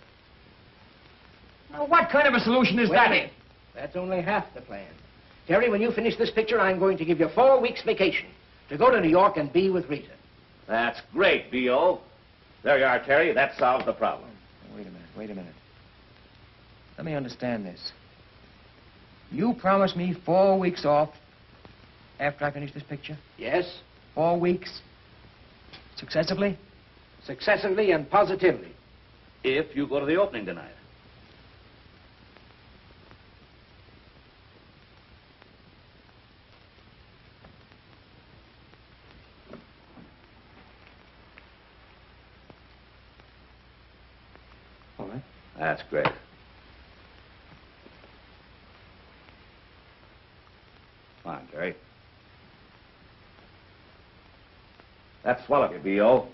Now, what kind of a solution is Wait that? a minute. That's only half the plan. Terry, when you finish this picture, I'm going to give you 4 weeks vacation to go to New York and be with Rita. That's great, B.O. There you are, Terry. That solves the problem. Wait a minute. Let me understand this. You promised me 4 weeks off after I finish this picture? Yes. 4 weeks? Successively? Successively and positively. If you go to the opening tonight. All right. That's great. Come on, Terry. That's swell of you, B.O.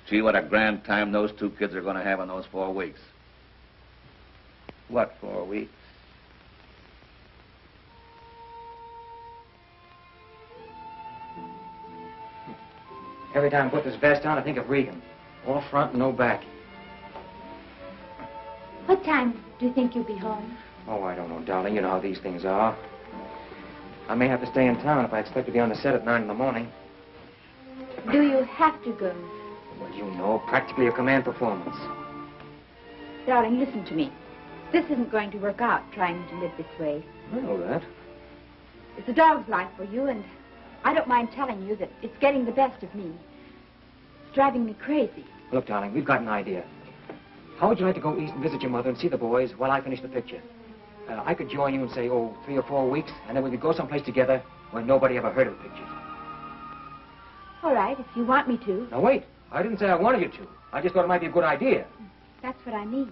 See what a grand time those two kids are going to have in those 4 weeks. What, 4 weeks? Every time I put this vest on, I think of Regan. All front and no back. What time do you think you'll be home? Oh, I don't know, darling. You know how these things are. I may have to stay in town if I expect to be on the set at 9 in the morning. Do you have to go? Well, you know, practically a command performance. Darling, listen to me. This isn't going to work out, trying to live this way. I know that. It's a dog's life for you, and I don't mind telling you that it's getting the best of me. It's driving me crazy. Look, darling, we've got an idea. How would you like to go east and visit your mother and see the boys while I finish the picture? I could join you in, say, 3 or 4 weeks, and then we could go someplace together where nobody ever heard of the picture. All right, if you want me to. Now, wait. I didn't say I wanted you to. I just thought it might be a good idea. That's what I mean.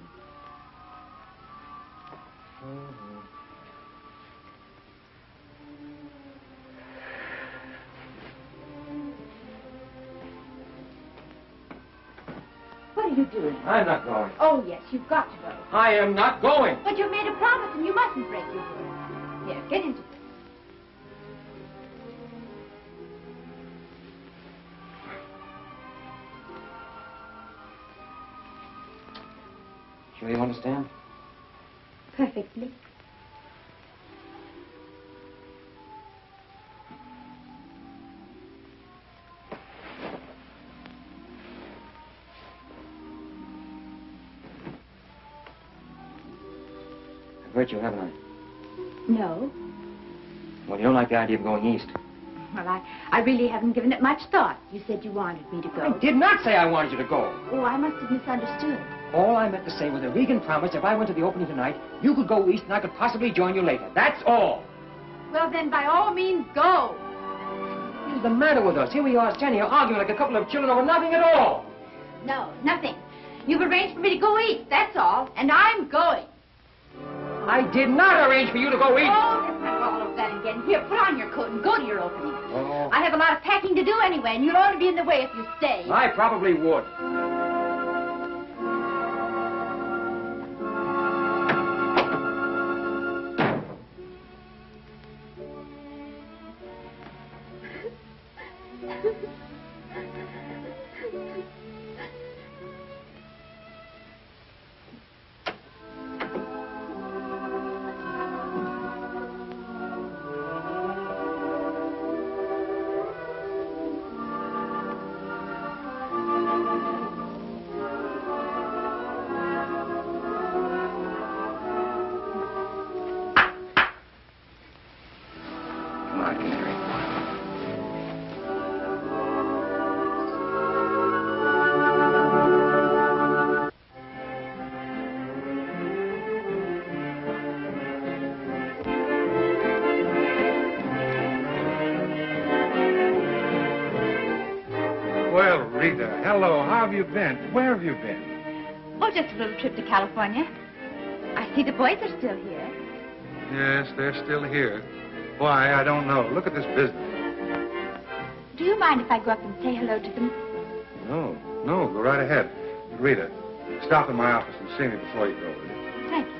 What are you doing? I'm not going. Oh, yes, you've got to go. I am not going. But you've made a promise, and you mustn't break your word. Here, get into this. Sure you understand? Perfectly. I've hurt you, haven't I? No. Well, you don't like the idea of going east. Well, I really haven't given it much thought. You said you wanted me to go. I did not say I wanted you to go. Oh, I must have misunderstood. All I meant to say was that Regan promised if I went to the opening tonight, you could go east and I could possibly join you later. That's all. Well, then, by all means, go. What's the matter with us? Here we are standing here arguing like a couple of children over nothing at all. No, nothing. You've arranged for me to go east, that's all. And I'm going. I did not arrange for you to go east. Oh, let's not go all over that again. Here, put on your coat and go to your opening. Oh. I have a lot of packing to do anyway, and you'll only be in the way if you stay. I probably would. Rita, hello. How have you been? Where have you been? Oh, just a little trip to California. I see the boys are still here. Yes, they're still here. Why, I don't know. Look at this business. Do you mind if I go up and say hello to them? No, go right ahead. Rita, stop in my office and see me before you go, will you? Thank you.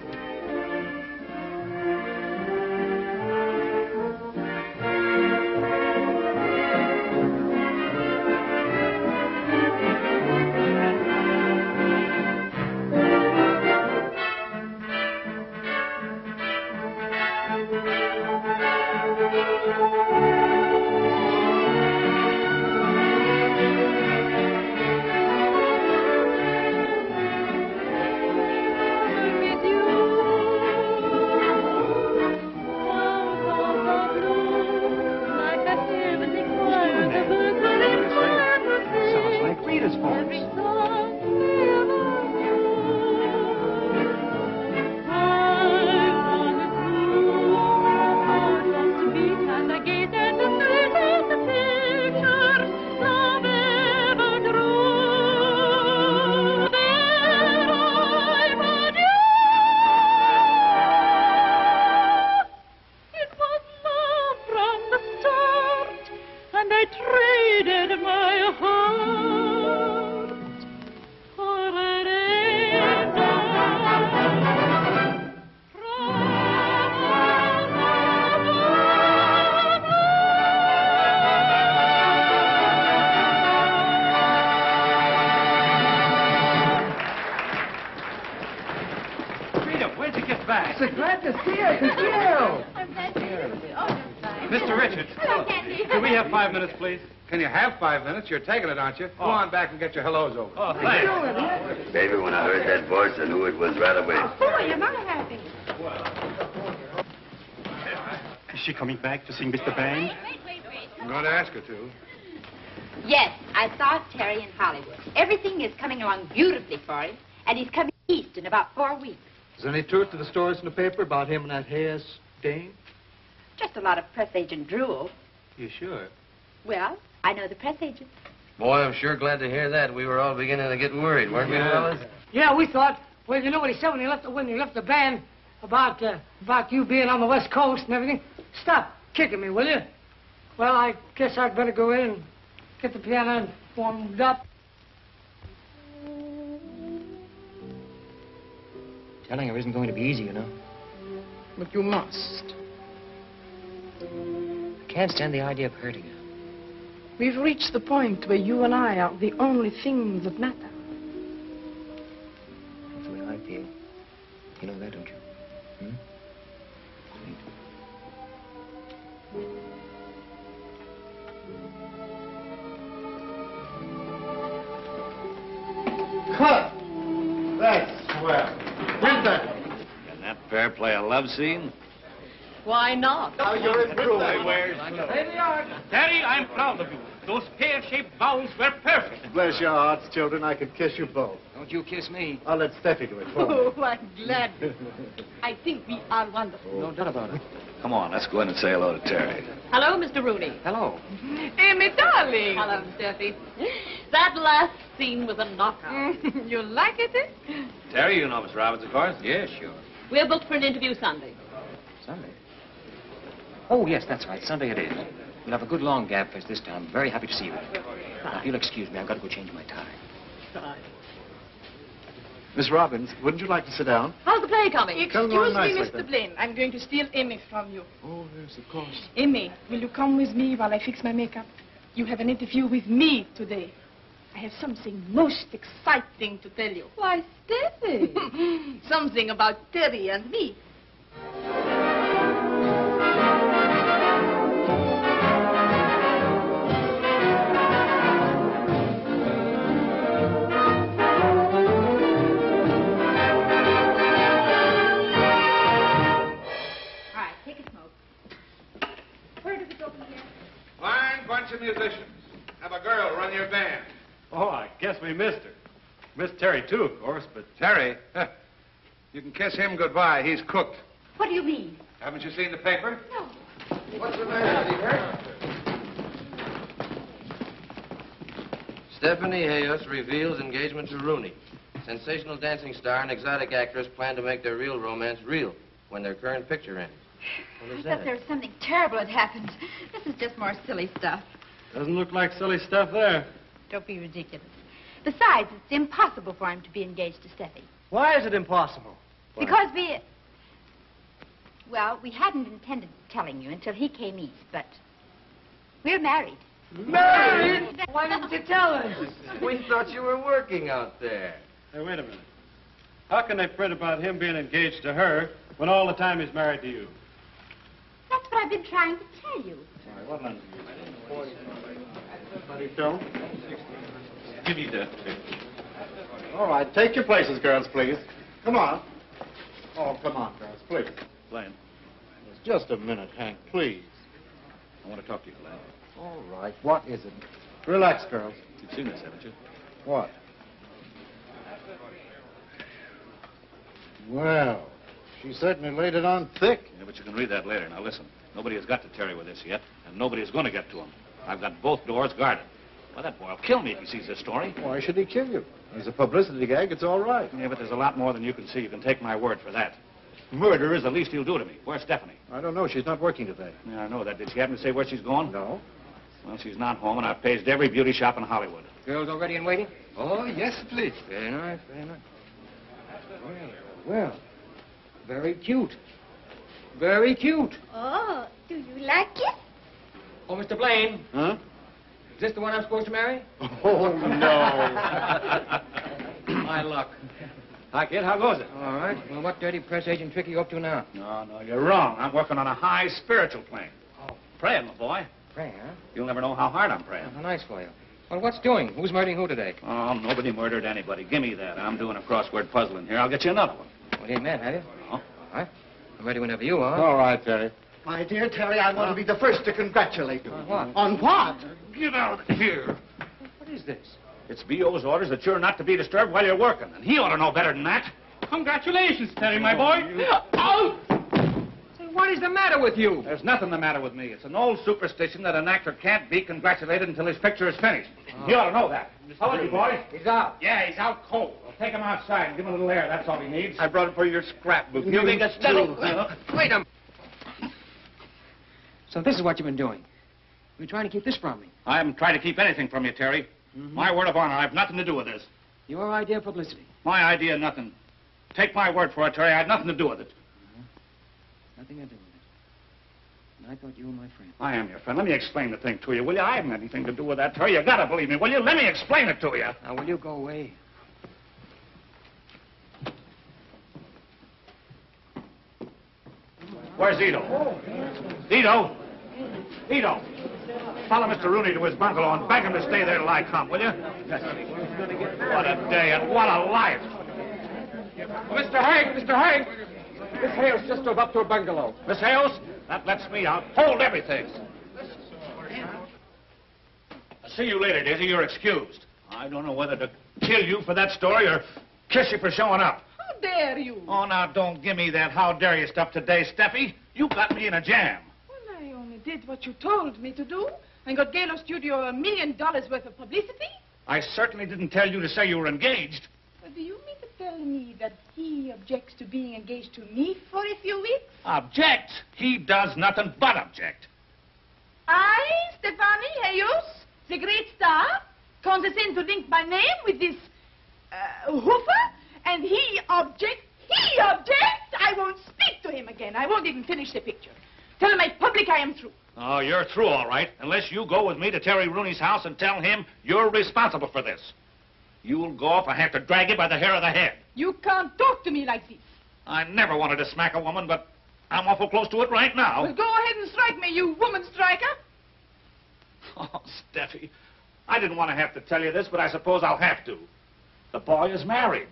Can we have 5 minutes, please? Can you have 5 minutes? You're taking it, aren't you? Go on back and get your hellos over. Oh, thanks. Baby, when I heard that voice, I knew it was right away. Oh, you're not happy. Is she coming back to sing Mr. Band? I'm going to ask her to. Yes, I saw Terry in Hollywood. Everything is coming along beautifully for him, and he's coming east in about 4 weeks. Is there any truth to the stories in the paper about him and that Hayes dame? Just a lot of press agent drool. You sure? Well, I know the press agent. Boy, I'm sure glad to hear that. We were all beginning to get worried, weren't we, fellas? Yeah, we thought. Well, you know what he said when he left the band about you being on the West Coast and everything. Stop kicking me, will you? Well, I guess I'd better go in and get the piano warmed up. Telling her isn't going to be easy, you know. But you must. I can't stand the idea of hurting her. We've reached the point where you and I are the only things that matter. That's the way I feel. You know that, don't you? Hmm? Cut! That's swell. Where's that? Can that pair play a love scene? Why not? Now you're improving. Terry, I'm proud of you. Those pear-shaped vowels were perfect. Bless your hearts, children. I could kiss you both. Don't you kiss me. I'll let Steffi do it for me. Oh, I'm glad. I think we are wonderful. No doubt about it. Come on, let's go in and say hello to Terry. Hello, Mr. Rooney. Hello. Amy, darling. Hello, Steffi. That last scene was a knockout. You like it, eh? Terry, you know Miss Robbins, of course? Yes, sure. We're booked for an interview Sunday. Sunday? Oh, yes, that's right. Sunday it is. We'll have a good long gab fest this time. Very happy to see you. Now, if you'll excuse me, I've got to go change my tie. Bye. Miss Robbins, wouldn't you like to sit down? How's the play coming? Come Excuse on me, nicely, Mr. then. Blaine. I'm going to steal Amy from you. Oh, yes, of course. Amy, will you come with me while I fix my makeup? You have an interview with me today. I have something most exciting to tell you. Why, Steffi. Something about Terry and me. Fine bunch of musicians. Have a girl run your band. Oh, I guess we missed her. Missed Terry, too, of course, but... Terry? You can kiss him goodbye. He's cooked. What do you mean? Haven't you seen the paper? No. What's the matter? Stephanie Hayes reveals engagement to Rooney. Sensational dancing star and exotic actress plan to make their real romance real when their current picture ends. What is I thought that? there was something terrible had happened. This is just more silly stuff. Doesn't look like silly stuff there. Don't be ridiculous. Besides, it's impossible for him to be engaged to Steffi. Why is it impossible? Because well, we hadn't intended telling you until he came east, but we're married. Married? Why didn't you tell us? We thought you were working out there. Hey, wait a minute. How can they print about him being engaged to her when all the time he's married to you? That's what I've been trying to tell you. What number? Film. Give me that. All right, take your places, girls, please. Come on. Oh, come on, girls, please. Glenn, Just a minute, Hank, please. I want to talk to you, Glenn. All right, what is it? Relax, girls. You've seen this, haven't you? What? Well, she certainly laid it on thick. Yeah, but you can read that later. Now, listen. Nobody has got to Terry with this yet, and nobody is going to get to him. I've got both doors guarded. Well, that boy will kill me if he sees this story. Why should he kill you? He's a publicity gag. It's all right. Yeah, but there's a lot more than you can see. You can take my word for that. Murder is the least he'll do to me. Where's Stephanie? I don't know. She's not working today. Yeah, I know that. Did she happen to say where she's going? No. Well, she's not home, and I've paged every beauty shop in Hollywood. Girls already in waiting? Oh, yes, please. Very nice, very nice. Well, very cute. Very cute. Oh, do you like it? Oh, Mr. Blaine. Huh? Is this the one I'm supposed to marry? Oh, no. My luck. Hi, kid. How goes it? All right. Well, what dirty press agent trick are you up to now? No, you're wrong. I'm working on a high spiritual plane. Oh. Praying, my boy. Praying, huh? You'll never know how hard I'm praying. How nice for you. Well, what's doing? Who's murdering who today? Oh, nobody murdered anybody. Give me that. I'm doing a crossword puzzle in here. I'll get you another one. Well, you ain't mad, have you? Oh. All right. I'm ready whenever you are. All right, Terry. My dear Terry, I want to be the first to congratulate you. On what? On what? Get out of here. What is this? It's B.O.'s orders that you're not to be disturbed while you're working, and he ought to know better than that. Congratulations, Terry, my boy. Out! Say, what is the matter with you? There's nothing the matter with me. It's an old superstition that an actor can't be congratulated until his picture is finished. You ought to know that. How is he, boy? He's out. Yeah, he's out cold. Well, take him outside and give him a little air. That's all he needs. I brought it for your scrapbook. You think it's Wait a minute. So this is what you've been doing. You're trying to keep this from me. I haven't tried to keep anything from you, Terry. My word of honor, I have nothing to do with this. Your idea of publicity. My idea, nothing. Take my word for it, Terry. I had nothing to do with it. Nothing to do with it. And I thought you were my friend. I am your friend. Let me explain the thing to you, will you? I haven't anything to do with that, Terry. You gotta believe me, will you? Let me explain it to you. Now, will you go away? Where's Ito? Ito? Ito! Follow Mr. Rooney to his bungalow and beg him to stay there till I come, will you? What a day and what a life! Mr. Hank! Mr. Hank! Miss Hales just drove up to her bungalow. Miss Hales, that lets me out. Hold everything. I'll see you later, Daisy. You're excused. I don't know whether to kill you for that story or kiss you for showing up. How dare you? Oh, now, don't give me that how dare you stuff today, Steffi. You got me in a jam. Well, I only did what you told me to do and got Galo Studio $1 million worth of publicity. I certainly didn't tell you to say you were engaged. But do you mean to tell me that he objects to being engaged to me for a few weeks? Object? He does nothing but object. I, Stefani Hayos, the great star, condescend to link my name with this hoofer, and he objects. He objects! I won't speak to him again. I won't even finish the picture. Tell my public I am through. Oh, you're through, all right, unless you go with me to Terry Rooney's house and tell him you're responsible for this. You'll go if I have to drag you by the hair of the head. You can't talk to me like this. I never wanted to smack a woman, but I'm awful close to it right now. Well, go ahead and strike me, you woman striker. Oh, Steffi, I didn't want to have to tell you this, but I suppose I'll have to. The boy is married.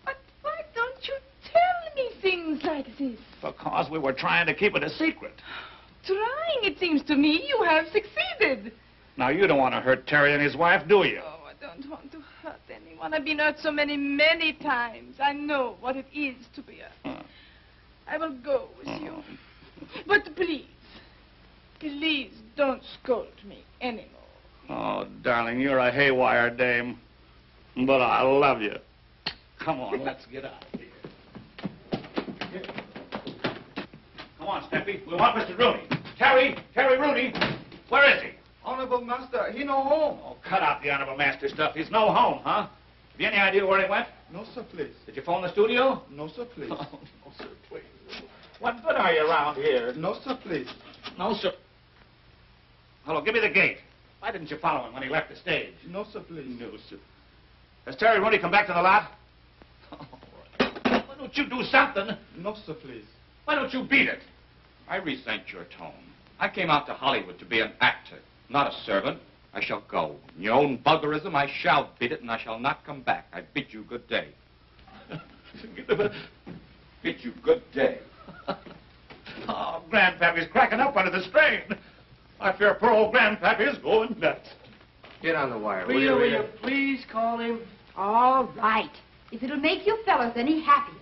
But why don't you tell me things like this? Because we were trying to keep it a secret. Trying, it seems to me, you have succeeded. Now, you don't want to hurt Terry and his wife, do you? Oh, I don't want to hurt anyone. I've been hurt so many times. I know what it is to be hurt. I will go with you. But please don't scold me anymore. Oh, darling, you're a haywire dame. But I love you. Come on, let's get out of here. Come on, Steppy. We want Mr. Rooney. Terry Rooney. Where is he? Honorable Master, he no home. Oh, cut out the honorable master stuff. He's no home, huh? Have you any idea where he went? No, sir, please. Did you phone the studio? No, sir, please. Oh, no, sir, please. What good are you around here? No, sir, please. No, sir. Hello, give me the gate. Why didn't you follow him when he left the stage? No, sir, please. No, sir. Has Terry Rooney come back to the lot? All right. Why don't you do something? No, sir, please. Why don't you beat it? I resent your tone. I came out to Hollywood to be an actor, not a servant. I shall go. In your own buggerism, I shall beat it, and I shall not come back. I bid you good day. Bid you good day. Oh, Grandpappy's cracking up under the strain. I fear poor old Grandpappy is going nuts. Get on the wire, will Rita, you, will Rita? you please call him? All right. If it'll make you fellas any happier.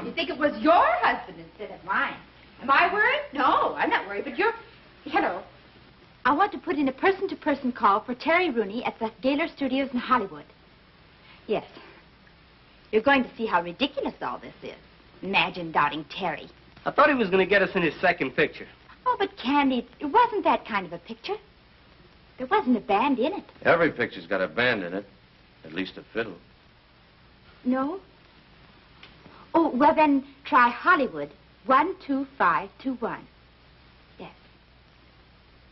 You think it was your husband instead of mine. Am I worried? No, I'm not worried, but you're... Hello. I want to put in a person-to-person call for Terry Rooney at the Gaylor Studios in Hollywood. Yes. You're going to see how ridiculous all this is. Imagine doubting Terry. I thought he was going to get us in his second picture. Oh, but Candy, it wasn't that kind of a picture. There wasn't a band in it. Every picture's got a band in it. At least a fiddle. No? Oh, well then, try Hollywood. 12521. Yes.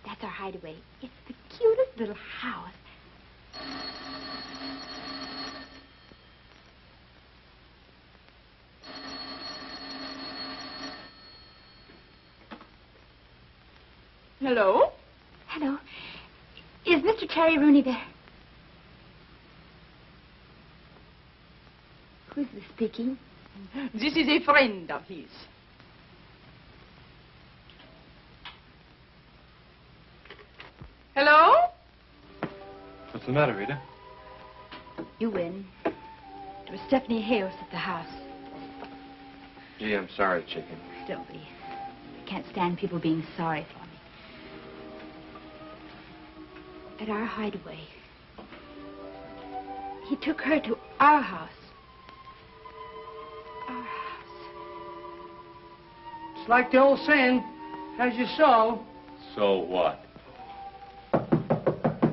That's our hideaway. It's the cutest little house. Hello? Hello. Is Mr. Terry Rooney there? Who's this speaking? This is a friend of his. Hello? What's the matter, Rita? You win. It was Stephanie Hayos at the house. Gee, I'm sorry, chicken. Sylvie, I can't stand people being sorry for me. At our hideaway, he took her to our house. Our house. It's like the old saying, as you sow. So what?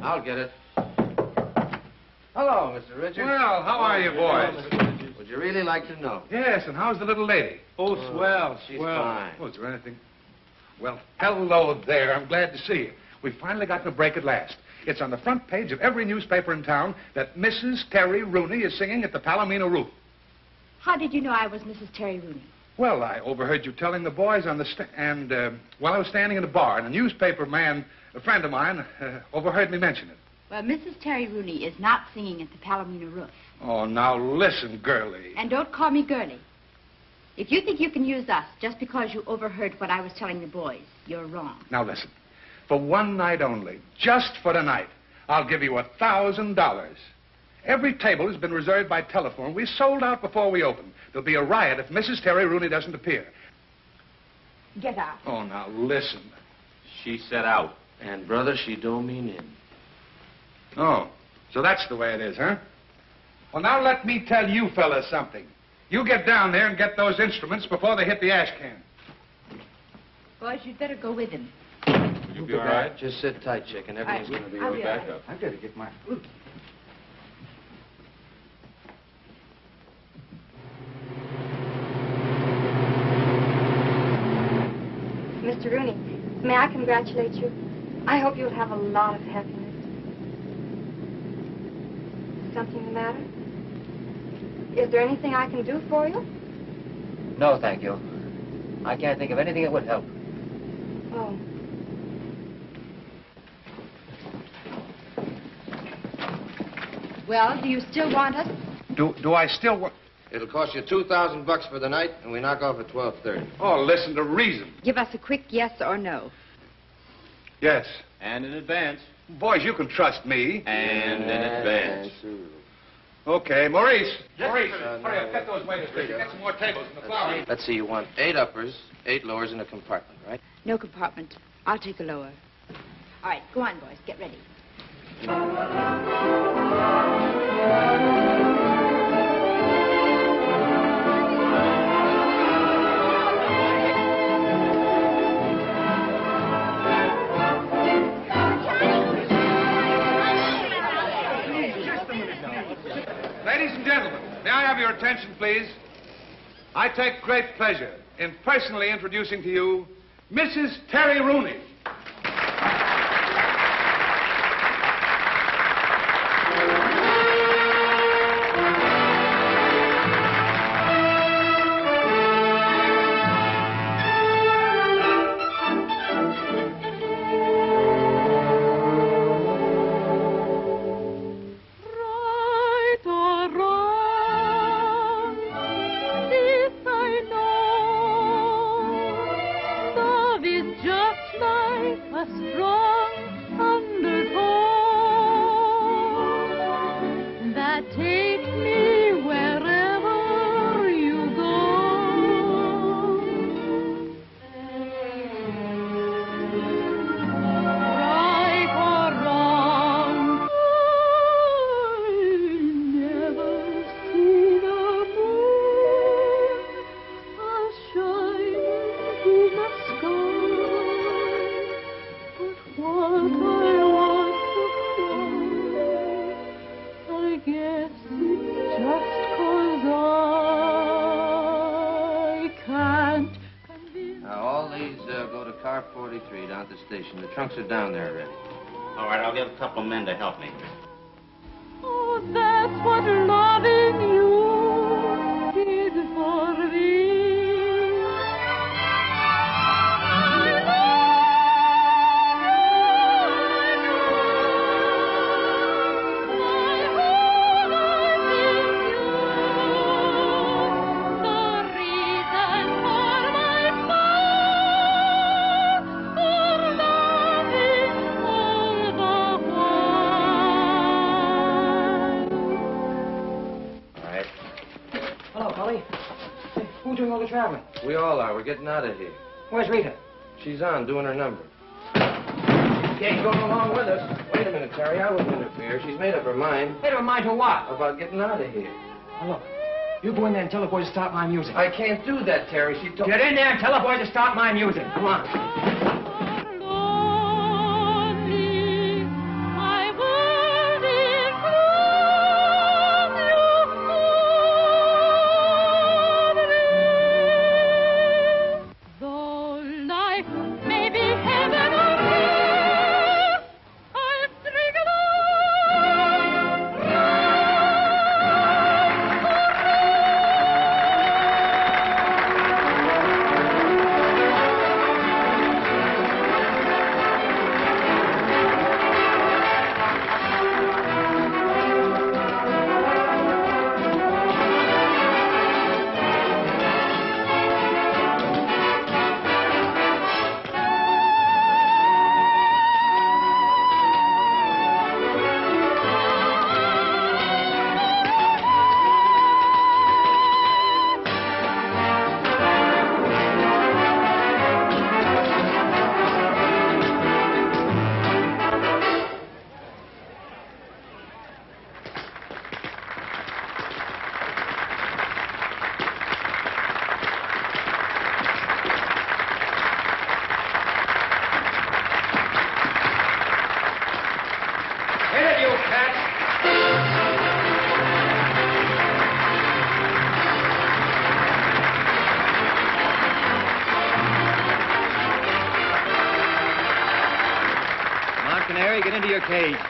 I'll get it. Hello, Mr. Richards. Well, how are you, boys? Would you really like to know? Yes, and how's the little lady? Oh, swell, She's swell. fine. Oh, is there anything? Well, hello there. I'm glad to see you. We finally got to break at last. It's on the front page of every newspaper in town that Mrs. Terry Rooney is singing at the Palomino roof. How did you know I was Mrs. Terry Rooney? Well, I overheard you telling the boys on the while I was standing in the bar, and a newspaper man, a friend of mine, overheard me mention it. Well, Mrs. Terry Rooney is not singing at the Palomino roof. Oh, now listen, girlie. And don't call me girlie. If you think you can use us just because you overheard what I was telling the boys, you're wrong. Now listen. For one night only, just for tonight, I'll give you $1,000. Every table has been reserved by telephone. We sold out before we opened. There'll be a riot if Mrs. Terry Rooney doesn't appear. Get out. Oh, now listen. She said out. And, brother, she don't mean in. Oh, so that's the way it is, huh? Well, now let me tell you fellas something. You get down there and get those instruments before they hit the ash can. Boys, you'd better go with him. You'll be all right? Just sit tight, chicken. Everything's going to be I'll right be back all right. up. I've got to get my food. Mr. Rooney, may I congratulate you? I hope you'll have a lot of happiness. Something the matter? Is there anything I can do for you? No, thank you. I can't think of anything that would help. Oh. Well, do you still want us? Do I still want... It'll cost you $2,000 for the night, and we knock off at 12:30. Oh, listen to reason. Give us a quick yes or no. Yes. And in advance. Boys, you can trust me. And in advance. Okay, Maurice. Yes, Maurice, sir. hurry up. Get those waiters ready. Get some more tables in the flower. Let's see, you want 8 uppers, 8 lowers in a compartment, right? No compartment. I'll take a lower. All right, go on, boys. Get ready. Ladies and gentlemen, may I have your attention, please? I take great pleasure in personally introducing to you Mrs. Terry Rooney. The trunks are down there already. All right, I'll get a couple of men to help me. Oh, that's what loving you did for me. Who's doing all the traveling? We all are. We're getting out of here. Where's Rita? She's on, doing her number. She ain't going along with us. Wait a minute, Terry. I wouldn't interfere. She's made up her mind. Made up her mind to what? About getting out of here. Now, look. You go in there and tell the boys to stop my music. I can't do that, Terry. She told... Get in there and tell the boys to stop my music. Come on. Get into your cage.